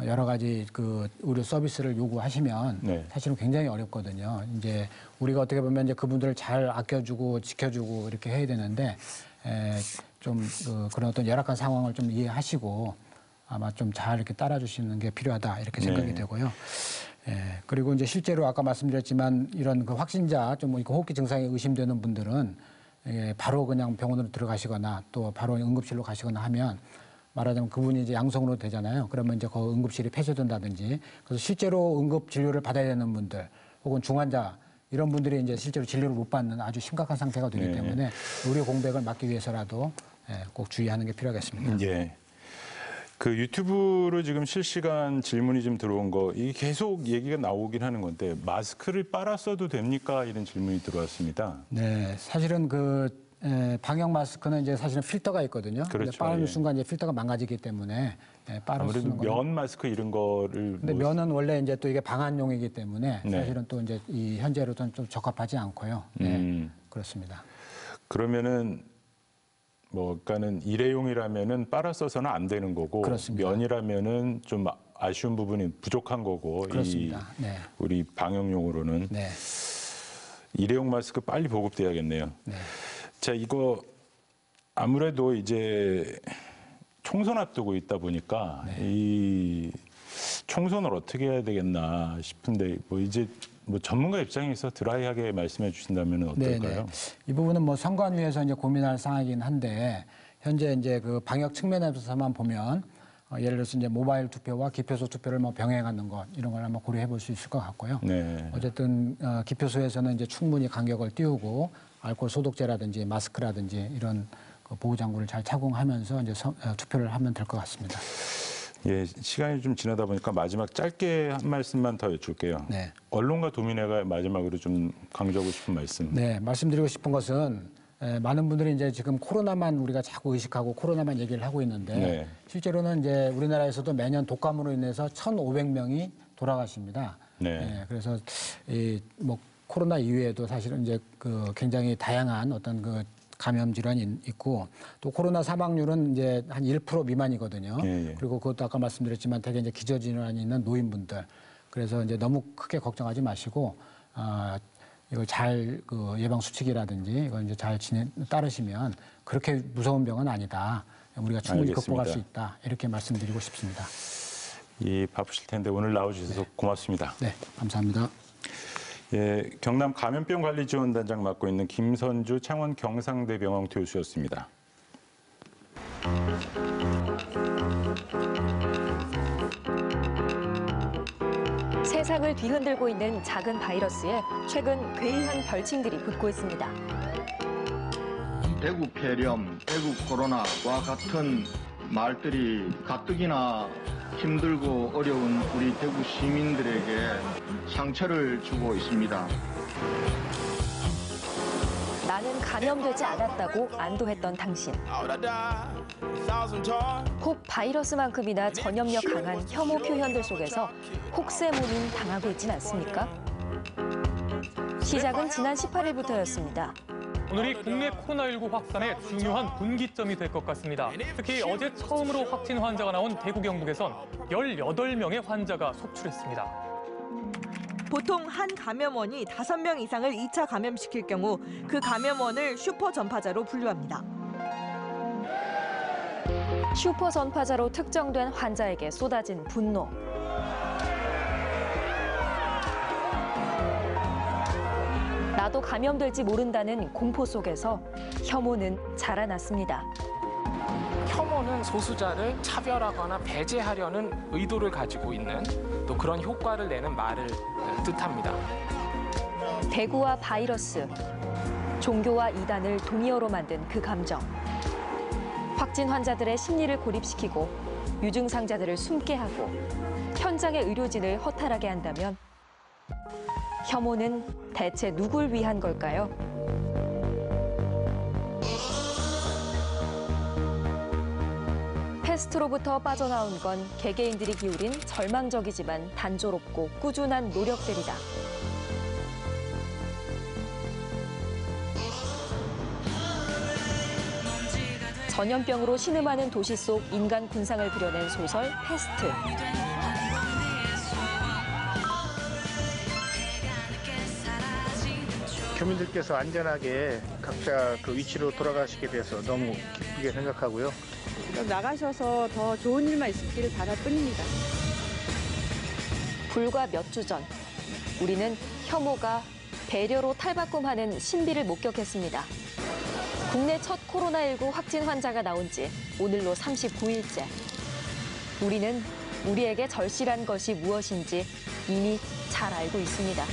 Speaker 8: 여러 가지 그 의료 서비스를 요구하시면 사실은 굉장히 어렵거든요. 이제 우리가 어떻게 보면 이제 그분들을 잘 아껴주고 지켜주고 이렇게 해야 되는데 좀 그런 어떤 열악한 상황을 좀 이해하시고 아마 좀 잘 이렇게 따라주시는 게 필요하다 이렇게 생각이 되고요. 그리고 이제 실제로 아까 말씀드렸지만 이런 그 확진자 좀 호흡기 증상이 의심되는 분들은 바로 그냥 병원으로 들어가시거나 또 바로 응급실로 가시거나 하면 말하자면 그분이 이제 양성으로 되잖아요. 그러면 이제 그 응급실이 폐쇄된다든지 그래서 실제로 응급 진료를 받아야 되는 분들 혹은 중환자 이런 분들이 이제 실제로 진료를 못 받는 아주 심각한 상태가 되기 때문에 의료 공백을 막기 위해서라도 꼭 주의하는 게 필요하겠습니다.
Speaker 1: 예. 그 유튜브로 지금 실시간 질문이 좀 들어온 거 이게 계속 얘기가 나오긴 하는 건데 마스크를 빨아 써도 됩니까? 이런 질문이 들어왔습니다.
Speaker 8: 네, 사실은 방역 마스크는 이제 사실은 필터가 있거든요.
Speaker 1: 그렇죠.
Speaker 8: 빠는 순간 이제 필터가 망가지기 때문에 빨아
Speaker 1: 아무래도
Speaker 8: 쓰는 거는.
Speaker 1: 면 마스크 이런 거를.
Speaker 8: 근데 면은 원래 이제 또 이게 방한용이기 때문에 사실은 또 이제 이 현재로는 좀 적합하지 않고요. 그렇습니다.
Speaker 1: 그러면은 그러니까는 일회용이라면은 빨아 써서는 안 되는 거고
Speaker 8: 그렇습니다.
Speaker 1: 면이라면은 좀 아쉬운 부분이 부족한 거고
Speaker 8: 그렇습니다.
Speaker 1: 우리 방역용으로는 일회용 마스크 빨리 보급돼야겠네요. 자, 이거 아무래도 이제 총선 앞두고 있다 보니까 이 총선을 어떻게 해야 되겠나 싶은데 뭐 이제 뭐 전문가 입장에서 드라이하게 말씀해 주신다면 어떨까요?
Speaker 8: 네네. 이 부분은 뭐 선관위에서 이제 고민할 사항이긴 한데 현재 이제 그 방역 측면에서만 보면 예를 들어서 이제 모바일 투표와 기표소 투표를 뭐 병행하는 것 이런 걸 한번 고려해 볼 수 있을 것 같고요.
Speaker 1: 네.
Speaker 8: 어쨌든 기표소에서는 이제 충분히 간격을 띄우고 알코올 소독제라든지 마스크라든지 이런 그 보호 장구를 잘 착용하면서 이제 투표를 하면 될 것 같습니다.
Speaker 1: 예, 시간이 좀 지나다 보니까 마지막 짧게 한 말씀만 더 여쭐게요.
Speaker 8: 네.
Speaker 1: 언론과 도민회가 마지막으로 좀 강조하고 싶은 말씀.
Speaker 8: 네, 말씀드리고 싶은 것은 많은 분들이 이제 지금 코로나만 우리가 자꾸 의식하고 코로나만 얘기를 하고 있는데
Speaker 1: 네.
Speaker 8: 실제로는 이제 우리나라에서도 매년 독감으로 인해서 1,500명이 돌아가십니다.
Speaker 1: 네.
Speaker 8: 그래서 이 뭐 코로나 이후에도 사실은 이제 그 굉장히 다양한 어떤 그 감염 질환이 있고 또 코로나 사망률은 이제 한 1% 미만이거든요.
Speaker 1: 예, 예.
Speaker 8: 그리고 그것도 아까 말씀드렸지만 되게 이제 기저 질환이 있는 노인분들. 그래서 이제 너무 크게 걱정하지 마시고 이걸 잘 그 예방 수칙이라든지 이걸 이제 잘 따르시면 그렇게 무서운 병은 아니다. 우리가 충분히
Speaker 1: 알겠습니다.
Speaker 8: 극복할 수 있다. 이렇게 말씀드리고 싶습니다.
Speaker 1: 이 바쁘실 텐데 오늘 나와주셔서 고맙습니다.
Speaker 8: 네, 감사합니다.
Speaker 1: 예, 경남 감염병 관리 지원단장 맡고 있는 김선주 창원 경상대병원 교수였습니다.
Speaker 2: 세상을 뒤흔들고 있는 작은 바이러스에 최근 괴이한 별칭들이 붙고 있습니다.
Speaker 9: 대구 폐렴, 대구 코로나와 같은 말들이 가뜩이나 힘들고 어려운 우리 대구 시민들에게 상처를 주고 있습니다.
Speaker 2: 나는 감염되지 않았다고 안도했던 당신. 혹 바이러스만큼이나 전염력 강한 혐오 표현들 속에서 혹세무민 당하고 있진 않습니까? 시작은 지난 18일부터였습니다.
Speaker 10: 오늘이 국내 코로나19 확산의 중요한 분기점이 될 것 같습니다. 특히 어제 처음으로 확진 환자가 나온 대구 경북에선 18명의 환자가 속출했습니다.
Speaker 11: 보통 한 감염원이 5명 이상을 2차 감염시킬 경우 그 감염원을 슈퍼 전파자로 분류합니다.
Speaker 2: 슈퍼 전파자로 특정된 환자에게 쏟아진 분노. 나도 감염될지 모른다는 공포 속에서 혐오는 자라났습니다.
Speaker 12: 혐오는 소수자를 차별하거나 배제하려는 의도를 가지고 있는 또 그런 효과를 내는 말을 뜻합니다.
Speaker 2: 대구와 바이러스, 종교와 이단을 동의어로 만든 그 감정. 확진 환자들의 심리를 고립시키고 유증상자들을 숨게 하고 현장의 의료진을 허탈하게 한다면 혐오는 대체 누굴 위한 걸까요? 패스트로부터 빠져나온 건 개개인들이 기울인 절망적이지만 단조롭고 꾸준한 노력들이다. 전염병으로 신음하는 도시 속 인간 군상을 그려낸 소설 패스트.
Speaker 13: 교민들께서 안전하게 각자 그 위치로 돌아가시게 돼서 너무 기쁘게 생각하고요.
Speaker 14: 나가셔서 더 좋은 일만 있기를 바랄 뿐입니다.
Speaker 2: 불과 몇 주 전, 우리는 혐오가 배려로 탈바꿈하는 신비를 목격했습니다. 국내 첫 코로나19 확진 환자가 나온 지 오늘로 39일째. 우리는 우리에게 절실한 것이 무엇인지 이미 잘 알고 있습니다.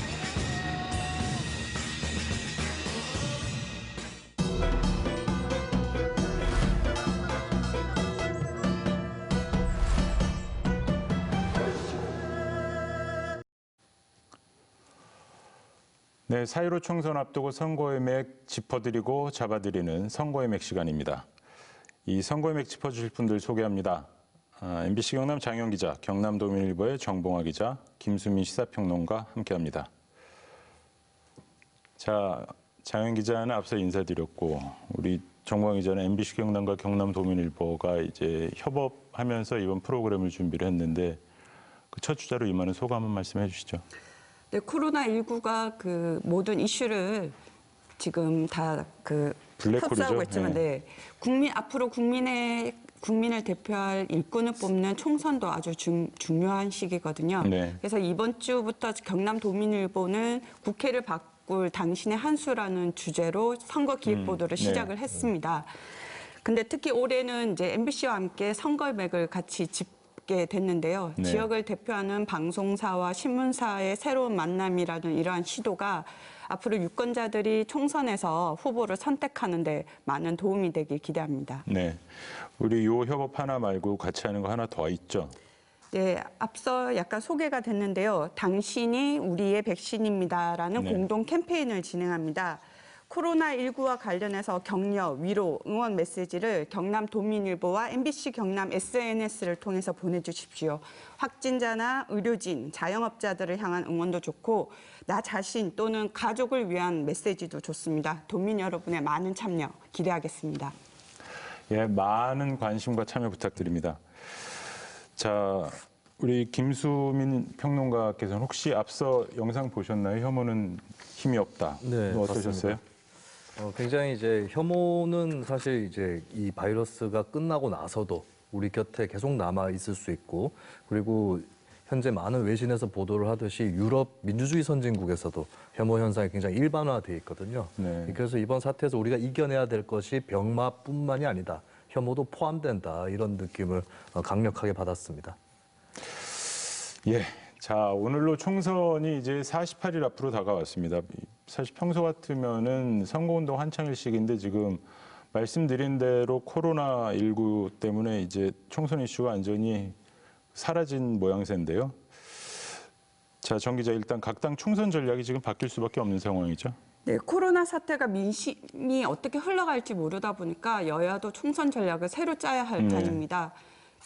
Speaker 1: 네, 4.15 총선 앞두고 선거의 맥 짚어드리고 잡아드리는 선거의 맥 시간입니다. 이 선거의 맥 짚어주실 분들 소개합니다. MBC 경남 장영 기자, 경남도민일보의 정봉화 기자, 김수민 시사평론가 함께합니다. 자, 장영 기자는 앞서 인사드렸고 우리 정봉화 기자는 MBC 경남과 경남도민일보가 이제 협업하면서 이번 프로그램을 준비를 했는데 그 첫 주자로 임하는 소감 한번 말씀해 주시죠.
Speaker 14: 네, 코로나19가 그 모든 이슈를 지금 다 그 휩싸고 있지만, 네, 앞으로 국민의 국민을 대표할 일꾼을 뽑는 총선도 아주 중요한 시기거든요.
Speaker 1: 네.
Speaker 14: 그래서 이번 주부터 경남도민일보는 국회를 바꿀 당신의 한 수라는 주제로 선거 기획 보도를 시작을 했습니다. 근데 특히 올해는 이제 MBC와 함께 선거맥을 같이 짚게 됐는데요.
Speaker 1: 네.
Speaker 14: 지역을 대표하는 방송사와 신문사의 새로운 만남이라는 이러한 시도가 앞으로 유권자들이 총선에서 후보를 선택하는 데 많은 도움이 되길 기대합니다.
Speaker 1: 네. 우리 요 협업 하나 말고 같이 하는 거 하나 더 있죠?
Speaker 14: 네, 앞서 약간 소개가 됐는데요. 당신이 우리의 백신입니다라는
Speaker 1: 네.
Speaker 14: 공동 캠페인을 진행합니다. 코로나19와 관련해서 격려, 위로, 응원 메시지를 경남도민일보와 MBC 경남 SNS를 통해서 보내주십시오. 확진자나 의료진, 자영업자들을 향한 응원도 좋고 나 자신 또는 가족을 위한 메시지도 좋습니다. 도민 여러분의 많은 참여 기대하겠습니다.
Speaker 1: 예, 많은 관심과 참여 부탁드립니다. 자, 우리 김수민 평론가께서는 혹시 앞서 영상 보셨나요? 혐오는 힘이 없다.
Speaker 15: 네,
Speaker 1: 어떠셨어요?
Speaker 15: 맞습니다. 굉장히 이제 혐오는 사실 이제 이 바이러스가 끝나고 나서도 우리 곁에 계속 남아 있을 수 있고, 그리고 현재 많은 외신에서 보도를 하듯이 유럽 민주주의 선진국에서도 혐오 현상이 굉장히 일반화돼 있거든요.
Speaker 1: 네.
Speaker 15: 그래서 이번 사태에서 우리가 이겨내야 될 것이 병마뿐만이 아니다. 혐오도 포함된다. 이런 느낌을 강력하게 받았습니다.
Speaker 1: 예. 자, 오늘로 총선이 이제 48일 앞으로 다가왔습니다. 사실 평소 같으면은 선거운동 한창일 시기인데 지금 말씀드린 대로 코로나19 때문에 이제 총선 이슈가 완전히 사라진 모양새인데요. 자, 정 기자, 일단 각 당 총선 전략이 지금 바뀔 수밖에 없는 상황이죠.
Speaker 14: 네, 코로나 사태가 민심이 어떻게 흘러갈지 모르다 보니까 여야도 총선 전략을 새로 짜야 할 판입니다.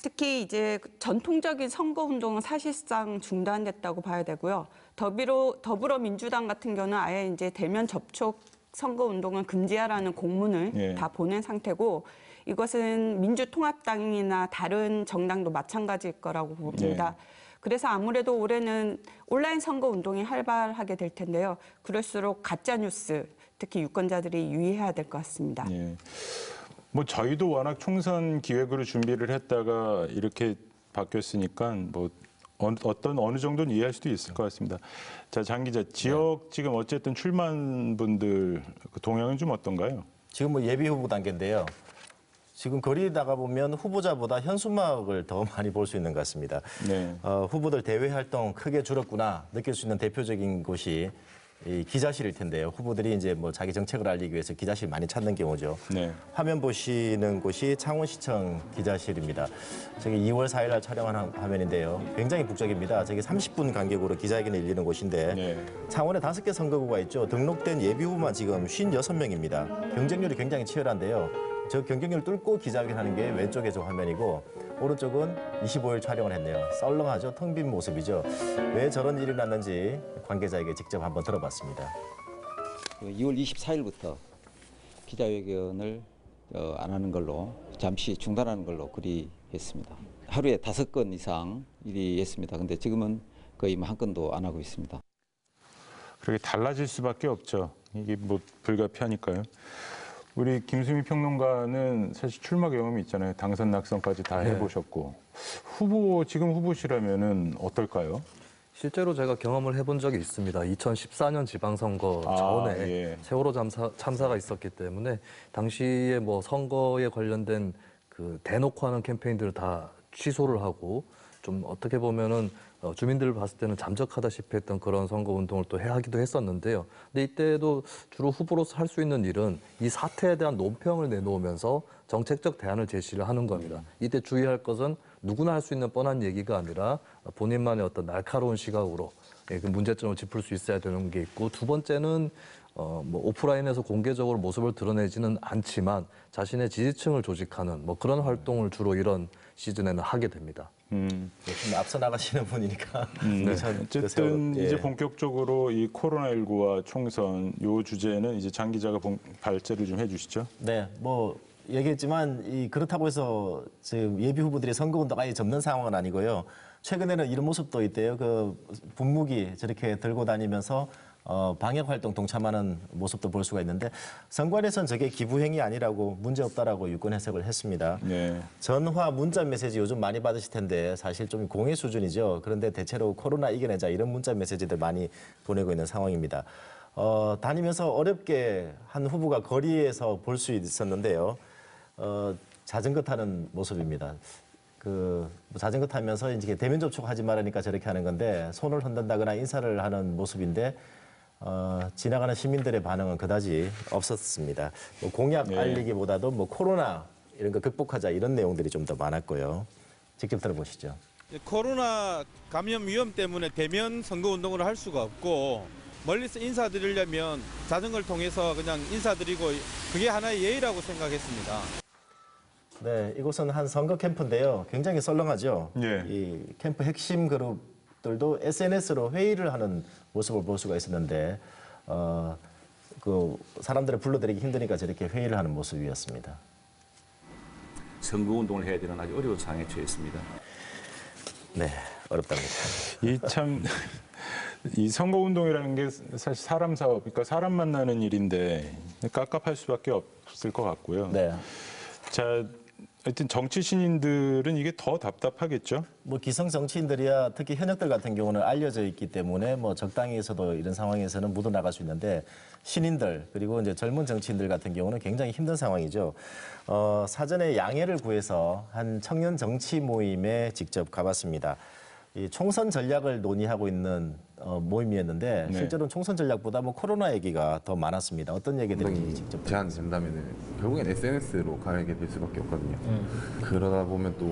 Speaker 14: 특히 이제 전통적인 선거운동은 사실상 중단됐다고 봐야 되고요. 더불어민주당 같은 경우는 아예 이제 대면 접촉 선거운동을 금지하라는 공문을 다 보낸 상태고, 이것은 민주통합당이나 다른 정당도 마찬가지일 거라고 봅니다. 그래서 아무래도 올해는 온라인 선거운동이 활발하게 될 텐데요. 그럴수록 가짜뉴스, 특히 유권자들이 유의해야 될 것 같습니다.
Speaker 1: 뭐 저희도 워낙 총선 기획으로 준비를 했다가 이렇게 바뀌었으니까 뭐 어느 정도는 이해할 수도 있을 것 같습니다. 자, 장 기자, 지역 지금 어쨌든 출마한 분들 그 동향은 좀 어떤가요?
Speaker 3: 지금 뭐 예비 후보 단계인데요. 지금 거리 나가보면 후보자보다 현수막을 더 많이 볼 수 있는 것 같습니다.
Speaker 1: 네.
Speaker 3: 후보들 대외 활동 크게 줄었구나 느낄 수 있는 대표적인 곳이 이 기자실일 텐데요. 후보들이 이제 뭐 자기 정책을 알리기 위해서 기자실 많이 찾는 경우죠.
Speaker 1: 네.
Speaker 3: 화면 보시는 곳이 창원시청 기자실입니다. 저기 2월 4일 날 촬영한 화면인데요. 굉장히 북적입니다. 저기 30분 간격으로 기자회견을 열리는 곳인데 창원에 5개 선거구가 있죠. 등록된 예비 후보만 지금 56명입니다. 경쟁률이 굉장히 치열한데요. 저 경쟁률을 뚫고 기자회견하는 게 왼쪽에 저 화면이고, 오른쪽은 25일 촬영을 했네요. 썰렁하죠? 텅 빈 모습이죠. 왜 저런 일이 났는지 관계자에게 직접 한번 들어봤습니다.
Speaker 16: 2월 24일부터 기자회견을 안 하는 걸로, 잠시 중단하는 걸로 그리했습니다. 하루에 5건 이상 일이 했습니다. 근데 지금은 거의 한 건도 안 하고 있습니다.
Speaker 1: 그렇게 달라질 수밖에 없죠. 이게 뭐 불가피하니까요. 우리 김수미 평론가는 사실 출마 경험이 있잖아요. 당선 낙선까지 다 해보셨고. 지금 후보시라면은 어떨까요?
Speaker 15: 실제로 제가 경험을 해본 적이 있습니다. 2014년 지방선거 전에 세월호 참사가 있었기 때문에 당시에 뭐 선거에 관련된 그 대놓고 하는 캠페인들을 다 취소를 하고, 좀 어떻게 보면은 주민들을 봤을 때는 잠적하다시피 했던 그런 선거운동을 또 하기도 했었는데요. 근데 이때도 주로 후보로서 할 수 있는 일은 이 사태에 대한 논평을 내놓으면서 정책적 대안을 제시를 하는 겁니다. 이때 주의할 것은 누구나 할 수 있는 뻔한 얘기가 아니라 본인만의 어떤 날카로운 시각으로 그 문제점을 짚을 수 있어야 되는 게 있고, 두 번째는 뭐 오프라인에서 공개적으로 모습을 드러내지는 않지만 자신의 지지층을 조직하는 뭐 그런 활동을 주로 이런 시즌에는 하게 됩니다.
Speaker 3: 좀 앞서 나가시는 분이니까.
Speaker 1: 어쨌든 이제 본격적으로 이 코로나19와 총선 요 주제는 이제 장 기자가 발제를 좀 해주시죠.
Speaker 3: 네, 뭐 얘기했지만 그렇다고 해서 지금 예비 후보들이 선거운동 아예 접는 상황은 아니고요. 최근에는 이런 모습도 있대요. 그 분무기 저렇게 들고 다니면서 방역 활동 동참하는 모습도 볼 수가 있는데 선관위에서는 저게 기부행위 아니라고 문제없다라고 유권 해석을 했습니다.
Speaker 1: 네.
Speaker 3: 전화, 문자 메시지 요즘 많이 받으실 텐데 사실 좀 공의 수준이죠. 그런데 대체로 코로나 이겨내자 이런 문자 메시지들 많이 보내고 있는 상황입니다. 다니면서 어렵게 한 후보가 거리에서 볼 수 있었는데요. 자전거 타는 모습입니다. 자전거 타면서 이제 대면 접촉하지 말으니까 저렇게 하는 건데 손을 흔든다거나 인사를 하는 모습인데 지나가는 시민들의 반응은 그다지 없었습니다. 공약 알리기보다도 코로나 이런 거 극복하자 이런 내용들이 좀 더 많았고요. 직접 들어보시죠.
Speaker 17: 코로나 감염 위험 때문에 대면 선거운동을 할 수가 없고 멀리서 인사드리려면 자전거를 통해서 그냥 인사드리고 그게 하나의 예의라고 생각했습니다.
Speaker 3: 네, 이곳은 한 선거 캠프인데요. 굉장히 썰렁하죠.
Speaker 1: 예.
Speaker 3: 이 캠프 핵심 그룹들도 SNS로 회의를 하는 모습을 볼 수가 있었는데 사람들을 불러들이기 힘드니까 저렇게 회의를 하는 모습이었습니다.
Speaker 18: 선거운동을 해야 되는 아주 어려운 상황에 처했습니다.
Speaker 3: 네, 어렵답니다.
Speaker 1: 이 선거운동이라는 게 사실 사람 사업, 그러니까 사람 만나는 일인데 깝깝할 수밖에 없을 것 같고요.
Speaker 3: 네.
Speaker 1: 자, 하여튼 정치 신인들은 이게 더 답답하겠죠?
Speaker 3: 기성 정치인들이야 특히 현역들 같은 경우는 알려져 있기 때문에 적당히에서도 이런 상황에서는 묻어나갈 수 있는데 신인들 그리고 이제 젊은 정치인들 같은 경우는 굉장히 힘든 상황이죠. 사전에 양해를 구해서 한 청년 정치 모임에 직접 가봤습니다. 이 총선 전략을 논의하고 있는 모임이었는데 실제로는 총선 전략보다 코로나 얘기가 더 많았습니다. 어떤 얘기들인지 직접
Speaker 19: 제안된다면 결국엔 SNS로 가게 될 수밖에 없거든요. 그러다 보면 또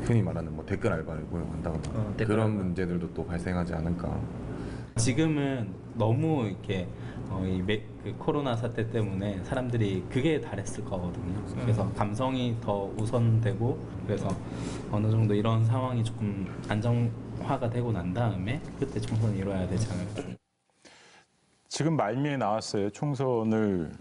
Speaker 19: 흔히 말하는 댓글 알바를 고용한다거나 그런 문제들도 또 발생하지 않을까.
Speaker 20: 지금은 너무 이렇게 그 코로나 사태 때문에 사람들이 그게 달했을 거거든요. 그래서 감성이 더 우선되고 그래서 어느 정도 이런 상황이 조금 안정화가 되고 난 다음에 그때 총선이 이루어야 되지 않을까.
Speaker 1: 지금 말미에 나왔어요. 총선을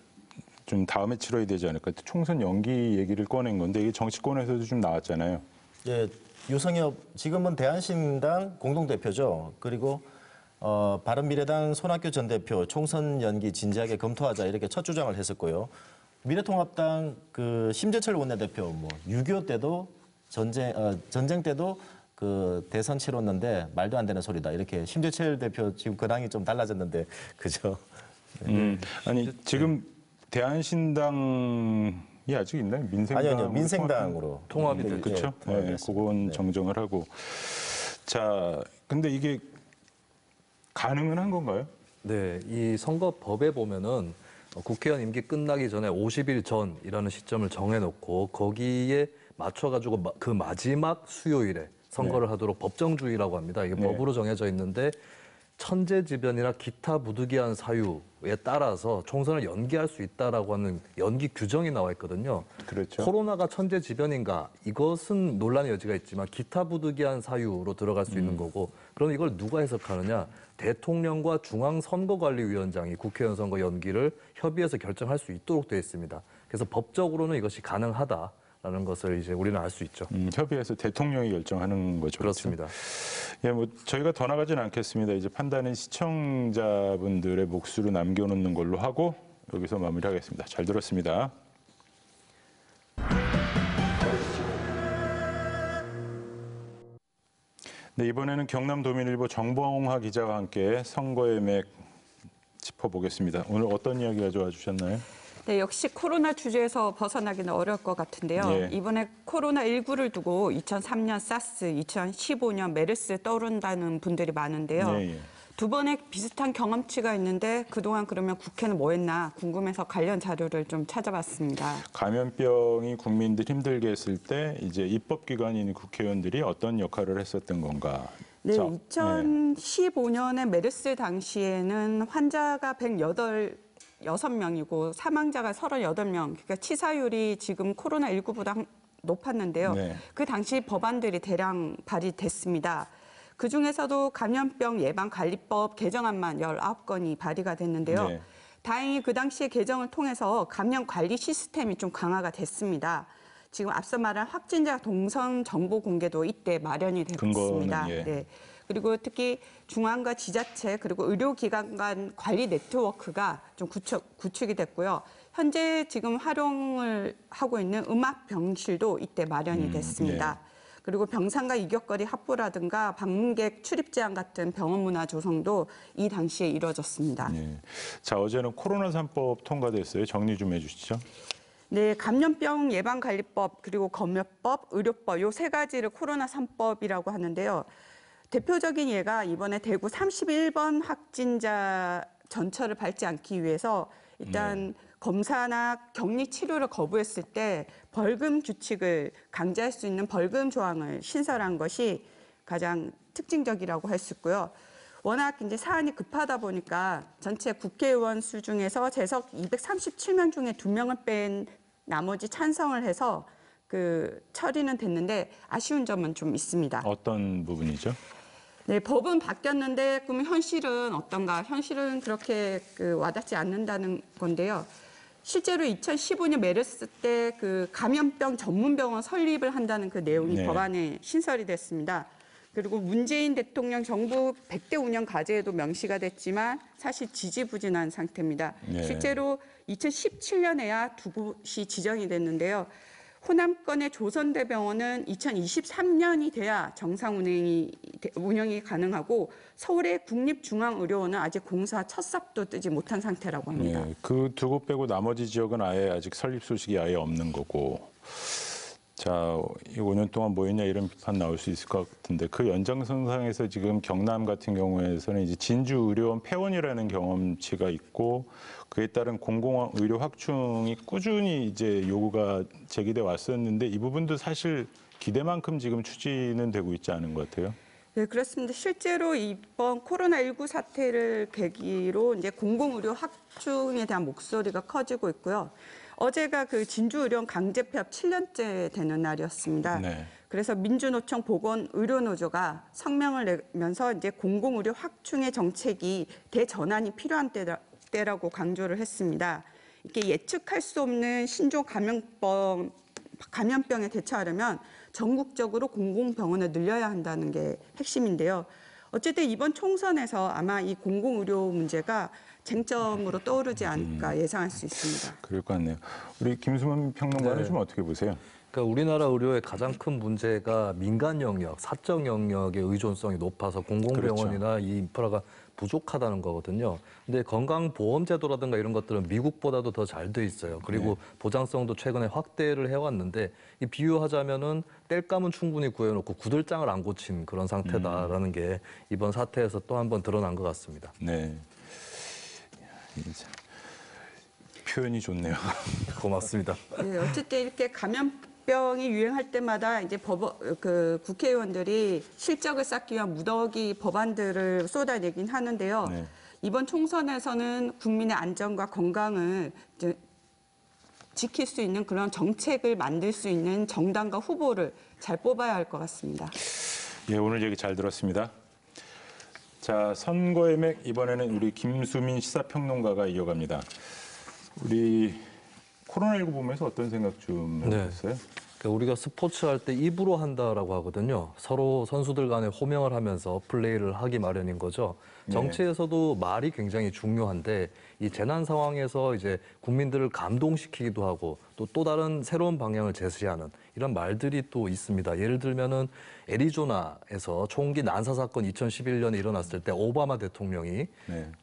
Speaker 1: 좀 다음에 치러야 되지 않을까. 총선 연기 얘기를 꺼낸 건데 이게 정치권에서도 좀 나왔잖아요.
Speaker 3: 예, 유성엽 지금은 대한신당 공동대표죠. 그리고 바른미래당 손학규 전 대표 총선 연기 진지하게 검토하자 이렇게 첫 주장을 했었고요. 미래통합당 심재철 원내대표 6.25 때도 전쟁 때도 대선 치렀는데 말도 안 되는 소리다 이렇게 심재철 대표 지금 근황이 좀 달라졌는데 그죠?
Speaker 1: 아니 지금 대한신당이 아직 있나요? 민생당
Speaker 3: 아니요 민생당으로
Speaker 1: 통합이 그렇죠? 네, 그건 정정을 하고 자 근데 이게 가능은 한 건가요?
Speaker 15: 네, 이 선거법에 보면은 국회의원 임기 끝나기 전에 50일 전이라는 시점을 정해놓고 거기에 맞춰가지고 그 마지막 수요일에 선거를 하도록 법정주의라고 합니다. 이게 법으로 정해져 있는데 천재지변이나 기타 부득이한 사유에 따라서 총선을 연기할 수 있다라고 하는 연기 규정이 나와 있거든요.
Speaker 1: 그렇죠.
Speaker 15: 코로나가 천재지변인가? 이것은 논란의 여지가 있지만 기타 부득이한 사유로 들어갈 수 있는 거고 그럼 이걸 누가 해석하느냐? 대통령과 중앙선거관리위원장이 국회의원 선거 연기를 협의해서 결정할 수 있도록 되어 있습니다. 그래서 법적으로는 이것이 가능하다라는 것을 이제 우리는 알 수 있죠.
Speaker 1: 협의해서 대통령이 결정하는 거죠.
Speaker 15: 그렇습니다.
Speaker 1: 그렇죠? 예, 저희가 더 나가진 않겠습니다. 이제 판단은 시청자분들의 몫으로 남겨놓는 걸로 하고 여기서 마무리하겠습니다. 잘 들었습니다. 네, 이번에는 경남도민일보 정봉화 기자와 함께 선거의 맥 짚어보겠습니다. 오늘 어떤 이야기 가져와 주셨나요?
Speaker 14: 네, 역시 코로나 주제에서 벗어나기는 어려울 것 같은데요.
Speaker 1: 예.
Speaker 14: 이번에 코로나19를 두고 2003년 사스, 2015년 메르스 떠오른다는 분들이 많은데요.
Speaker 1: 예.
Speaker 14: 두 번의 비슷한 경험치가 있는데 그동안 그러면 국회는 뭐 했나 궁금해서 관련 자료를 좀 찾아봤습니다.
Speaker 1: 감염병이 국민들 힘들게 했을 때 이제 입법기관인 국회의원들이 어떤 역할을 했었던 건가?
Speaker 14: 네, 2015년에 메르스 당시에는 환자가 106명이고 사망자가 38명, 그러니까 치사율이 지금 코로나19보다 높았는데요.
Speaker 1: 네.
Speaker 14: 그 당시 법안들이 대량 발의됐습니다. 그중에서도 감염병 예방관리법 개정안만 19건이 발의가 됐는데요.
Speaker 1: 네.
Speaker 14: 다행히 그 당시에 개정을 통해서 감염관리 시스템이 좀 강화가 됐습니다. 지금 앞서 말한 확진자 동선 정보 공개도 이때 마련이 됐습니다.
Speaker 1: 예.
Speaker 14: 네. 그리고 특히 중앙과 지자체 그리고 의료기관 간 관리 네트워크가 좀 구축이 됐고요. 현재 지금 활용을 하고 있는 음압 병실도 이때 마련이 됐습니다. 그리고 병상과 이격거리 확보라든가 방문객 출입 제한 같은 병원 문화 조성도 이 당시에 이루어졌습니다.
Speaker 1: 네. 자, 어제는 코로나 3법 통과됐어요. 정리 좀 해주시죠.
Speaker 14: 네, 감염병 예방관리법 그리고 검역법, 의료법 요 세 가지를 코로나 3법이라고 하는데요. 대표적인 예가 이번에 대구 31번 확진자 전철을 밟지 않기 위해서 일단 검사나 격리 치료를 거부했을 때 벌금 규칙을 강제할 수 있는 벌금 조항을 신설한 것이 가장 특징적이라고 할 수 있고요. 워낙 이제 사안이 급하다 보니까 전체 국회의원 수 중에서 재석 237명 중에 2명을 뺀 나머지 찬성을 해서 그 처리는 됐는데 아쉬운 점은 좀 있습니다.
Speaker 1: 어떤 부분이죠?
Speaker 14: 네, 법은 바뀌었는데 그럼 현실은 어떤가? 현실은 그렇게 와닿지 않는다는 건데요. 실제로 2015년 메르스 때 그 감염병 전문병원 설립을 한다는 그 내용이 법안에 신설이 됐습니다. 그리고 문재인 대통령 정부 100대 운영 과제에도 명시가 됐지만 사실 지지부진한 상태입니다. 실제로 2017년에야 두 곳이 지정이 됐는데요. 호남권의 조선대병원은 2023년이 돼야 정상 운영이 가능하고 서울의 국립중앙의료원은 아직 공사 첫 삽도 뜨지 못한 상태라고 합니다.
Speaker 1: 그 두 곳 빼고 나머지 지역은 아예 아직 설립 소식이 아예 없는 거고. 자, 5년 동안 뭐 했냐 이런 비판 나올 수 있을 것 같은데 그 연장선상에서 지금 경남 같은 경우에서는 이제 진주의료원 폐원이라는 경험치가 있고 그에 따른 공공의료 확충이 꾸준히 이제 요구가 제기돼 왔었는데 이 부분도 사실 기대만큼 지금 추진은 되고 있지 않은 것 같아요.
Speaker 14: 네, 그렇습니다. 실제로 이번 코로나19 사태를 계기로 이제 공공의료 확충에 대한 목소리가 커지고 있고요. 어제가 그 진주의료원 강제 폐업 7년째 되는 날이었습니다. 그래서 민주노총 보건의료노조가 성명을 내면서 이제 공공의료 확충의 정책이 대전환이 필요한 때라고 강조를 했습니다. 이렇게 예측할 수 없는 신종 감염병에 대처하려면 전국적으로 공공병원을 늘려야 한다는 게 핵심인데요. 어쨌든 이번 총선에서 아마 이 공공의료 문제가 쟁점으로 떠오르지 않을까 예상할 수 있습니다.
Speaker 1: 그럴 것 같네요. 우리 김수만 평론가는 좀 어떻게 보세요?
Speaker 15: 그러니까 우리나라 의료의 가장 큰 문제가 민간 영역, 사적 영역의 의존성이 높아서 공공병원이나 이 인프라가 부족하다는 거거든요. 근데 건강보험제도라든가 이런 것들은 미국보다도 더 잘 돼 있어요. 그리고 보장성도 최근에 확대를 해왔는데 이 비유하자면은 땔감은 충분히 구해놓고 구들장을 안 고친 그런 상태다라는 게 이번 사태에서 또 한 번 드러난 것 같습니다.
Speaker 1: 네. 표현이 좋네요.
Speaker 15: 고맙습니다.
Speaker 14: 네, 어쨌든 이렇게 감염병이 유행할 때마다 이제 국회의원들이 실적을 쌓기 위한 무더기 법안들을 쏟아내긴 하는데요. 이번 총선에서는 국민의 안전과 건강을 이제 지킬 수 있는 그런 정책을 만들 수 있는 정당과 후보를 잘 뽑아야 할 것 같습니다.
Speaker 1: 예, 오늘 얘기 잘 들었습니다. 자, 선거의 맥 이번에는 우리 김수민 시사평론가가 이어갑니다. 우리 코로나19 보면서 어떤 생각 좀 해보셨어요?
Speaker 15: 그러니까 우리가 스포츠 할 때 입으로 한다라고 하거든요. 서로 선수들 간에 호명을 하면서 플레이를 하기 마련인 거죠. 정치에서도 말이 굉장히 중요한데 이 재난 상황에서 이제 국민들을 감동시키기도 하고 또 다른 새로운 방향을 제시하는 이런 말들이 또 있습니다. 예를 들면은 애리조나에서 총기 난사 사건 2011년에 일어났을 때 오바마 대통령이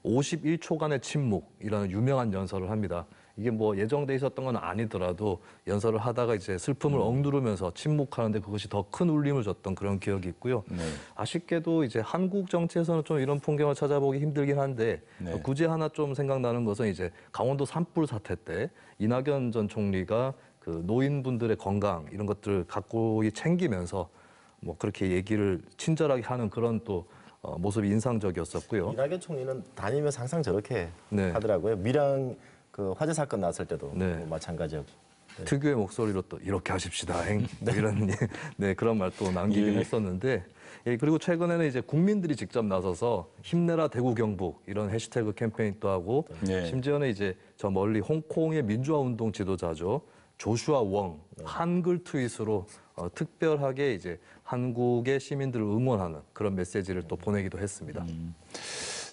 Speaker 15: 51초간의 침묵이라는 유명한 연설을 합니다. 이게 뭐 예정돼 있었던 건 아니더라도 연설을 하다가 이제 슬픔을 억누르면서 침묵하는데 그것이 더 큰 울림을 줬던 그런 기억이 있고요. 아쉽게도 이제 한국 정치에서는 좀 이런 풍경을 찾아보기 힘들긴 한데 굳이 하나 좀 생각나는 것은 이제 강원도 산불 사태 때 이낙연 전 총리가 그 노인분들의 건강 이런 것들을 갖고 챙기면서 뭐 그렇게 얘기를 친절하게 하는 그런 또 모습이 인상적이었었고요.
Speaker 3: 이낙연 총리는 다니면서 항상 저렇게 하더라고요. 밀양 그 화재 사건 났을 때도 뭐 마찬가지였고.
Speaker 15: 특유의 목소리로 또 이렇게 하십시다. 이런 그런 말 또 남기긴 했었는데 그리고 최근에는 이제 국민들이 직접 나서서 힘내라 대구 경북 이런 해시태그 캠페인도 하고 심지어는 이제 저 멀리 홍콩의 민주화 운동 지도자죠. 조슈아 웡 한글 트윗으로 특별하게 이제 한국의 시민들을 응원하는 그런 메시지를 또 보내기도 했습니다.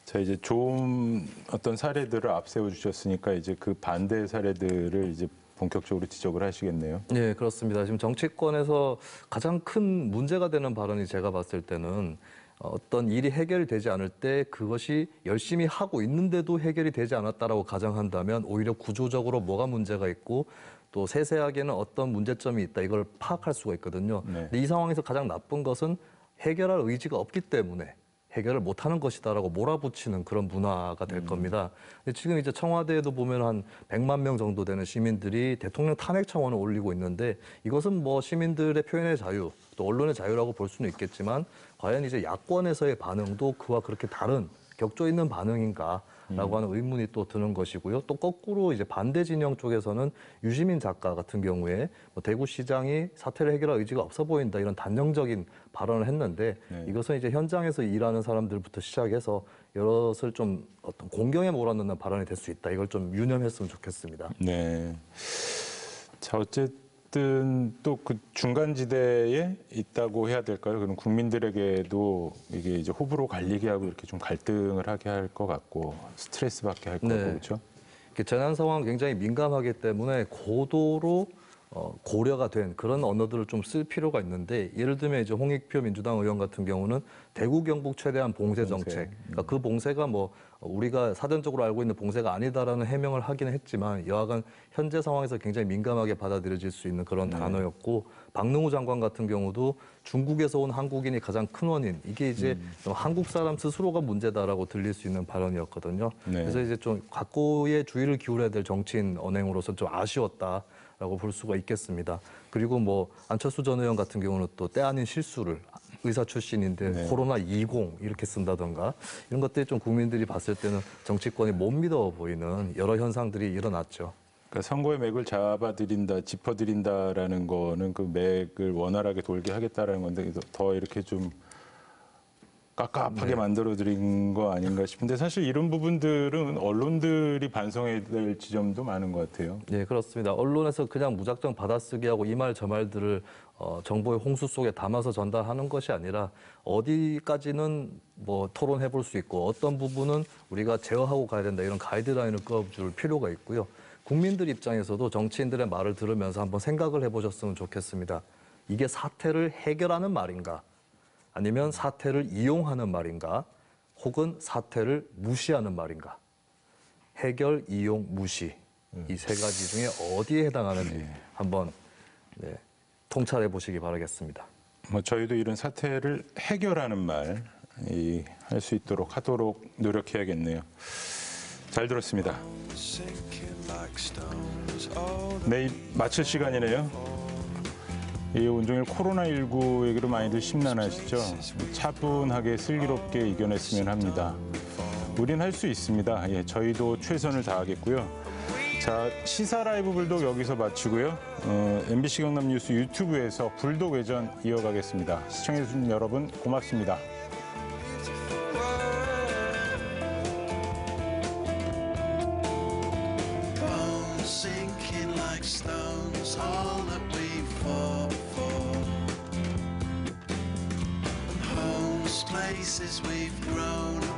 Speaker 1: 자, 이제 좋은 어떤 사례들을 앞세워 주셨으니까 이제 그 반대 사례들을 이제 본격적으로 지적을 하시겠네요.
Speaker 15: 네, 그렇습니다. 지금 정치권에서 가장 큰 문제가 되는 발언이 제가 봤을 때는 어떤 일이 해결되지 않을 때 그것이 열심히 하고 있는데도 해결이 되지 않았다라고 가정한다면 오히려 구조적으로 뭐가 문제가 있고 또 세세하게는 어떤 문제점이 있다 이걸 파악할 수가 있거든요.
Speaker 1: 네.
Speaker 15: 근데 이 상황에서 가장 나쁜 것은 해결할 의지가 없기 때문에 해결을 못하는 것이다라고 몰아붙이는 그런 문화가 될 겁니다. 근데 지금 이제 청와대에도 보면 한 100만 명 정도 되는 시민들이 대통령 탄핵 청원을 올리고 있는데 이것은 뭐 시민들의 표현의 자유, 또 언론의 자유라고 볼 수는 있겠지만 과연 이제 야권에서의 반응도 그와 그렇게 다른 격조 있는 반응인가라고 하는 의문이 또 드는 것이고요. 또 거꾸로 이제 반대 진영 쪽에서는 유시민 작가 같은 경우에 뭐 대구시장이 사태를 해결할 의지가 없어 보인다 이런 단정적인 발언을 했는데 이것은 이제 현장에서 일하는 사람들부터 시작해서 여럿을 좀 어떤 공경에 몰아넣는 발언이 될 수 있다. 이걸 좀 유념했으면 좋겠습니다.
Speaker 1: 네. 자, 어쨌든 또 그 중간지대에 있다고 해야 될까요? 그럼 국민들에게도 이게 이제 호불호 갈리게 하고 이렇게 좀 갈등을 하게 할 것 같고 스트레스 받게 할 거고 그렇죠?
Speaker 15: 재난 상황 굉장히 민감하기 때문에 고도로 고려가 된 그런 언어들을 좀 쓸 필요가 있는데 예를 들면 이제 홍익표 민주당 의원 같은 경우는 대구 경북 최대한 봉쇄 정책. 그러니까 그 봉쇄가 뭐 우리가 사전적으로 알고 있는 봉쇄가 아니다라는 해명을 하기는 했지만 여하간 현재 상황에서 굉장히 민감하게 받아들여질 수 있는 그런 단어였고 박능우 장관 같은 경우도 중국에서 온 한국인이 가장 큰 원인 이게 이제 한국 사람 스스로가 문제다라고 들릴 수 있는 발언이었거든요. 그래서 이제 좀 각고의 주의를 기울여야 될 정치인 언행으로서 좀 아쉬웠다. 라고 볼 수가 있겠습니다. 그리고 뭐 안철수 전 의원 같은 경우는 또 때 아닌 실수를 의사 출신인데 코로나 20 이렇게 쓴다던가 이런 것들이 좀 국민들이 봤을 때는 정치권이 못 믿어 보이는 여러 현상들이 일어났죠.
Speaker 1: 그러니까 선거의 맥을 잡아드린다, 짚어드린다라는 거는 그 맥을 원활하게 돌게 하겠다라는 건데 더 이렇게 좀 깝깝하게 만들어드린 거 아닌가 싶은데 사실 이런 부분들은 언론들이 반성해야 될 지점도 많은 것 같아요.
Speaker 15: 네, 그렇습니다. 언론에서 그냥 무작정 받아쓰기하고 이 말 저 말들을 정보의 홍수 속에 담아서 전달하는 것이 아니라 어디까지는 뭐 토론해 볼 수 있고 어떤 부분은 우리가 제어하고 가야 된다 이런 가이드라인을 그어줄 필요가 있고요. 국민들 입장에서도 정치인들의 말을 들으면서 한번 생각을 해보셨으면 좋겠습니다. 이게 사태를 해결하는 말인가? 아니면 사태를 이용하는 말인가? 혹은 사태를 무시하는 말인가? 해결, 이용, 무시. 이 세 가지 중에 어디에 해당하는지 한번 통찰해 보시기 바라겠습니다.
Speaker 1: 뭐 저희도 이런 사태를 해결하는 말 할 수 있도록 하도록 노력해야겠네요. 잘 들었습니다. 내일 마칠 시간이네요. 온종일 코로나19 얘기로 많이들 심란하시죠? 차분하게 슬기롭게 이겨냈으면 합니다. 우린 할 수 있습니다. 저희도 최선을 다하겠고요. 자, 시사 라이브 불독 여기서 마치고요. MBC 경남 뉴스 유튜브에서 불독 외전 이어가겠습니다. 시청해주신 여러분 고맙습니다.
Speaker 21: Places we've grown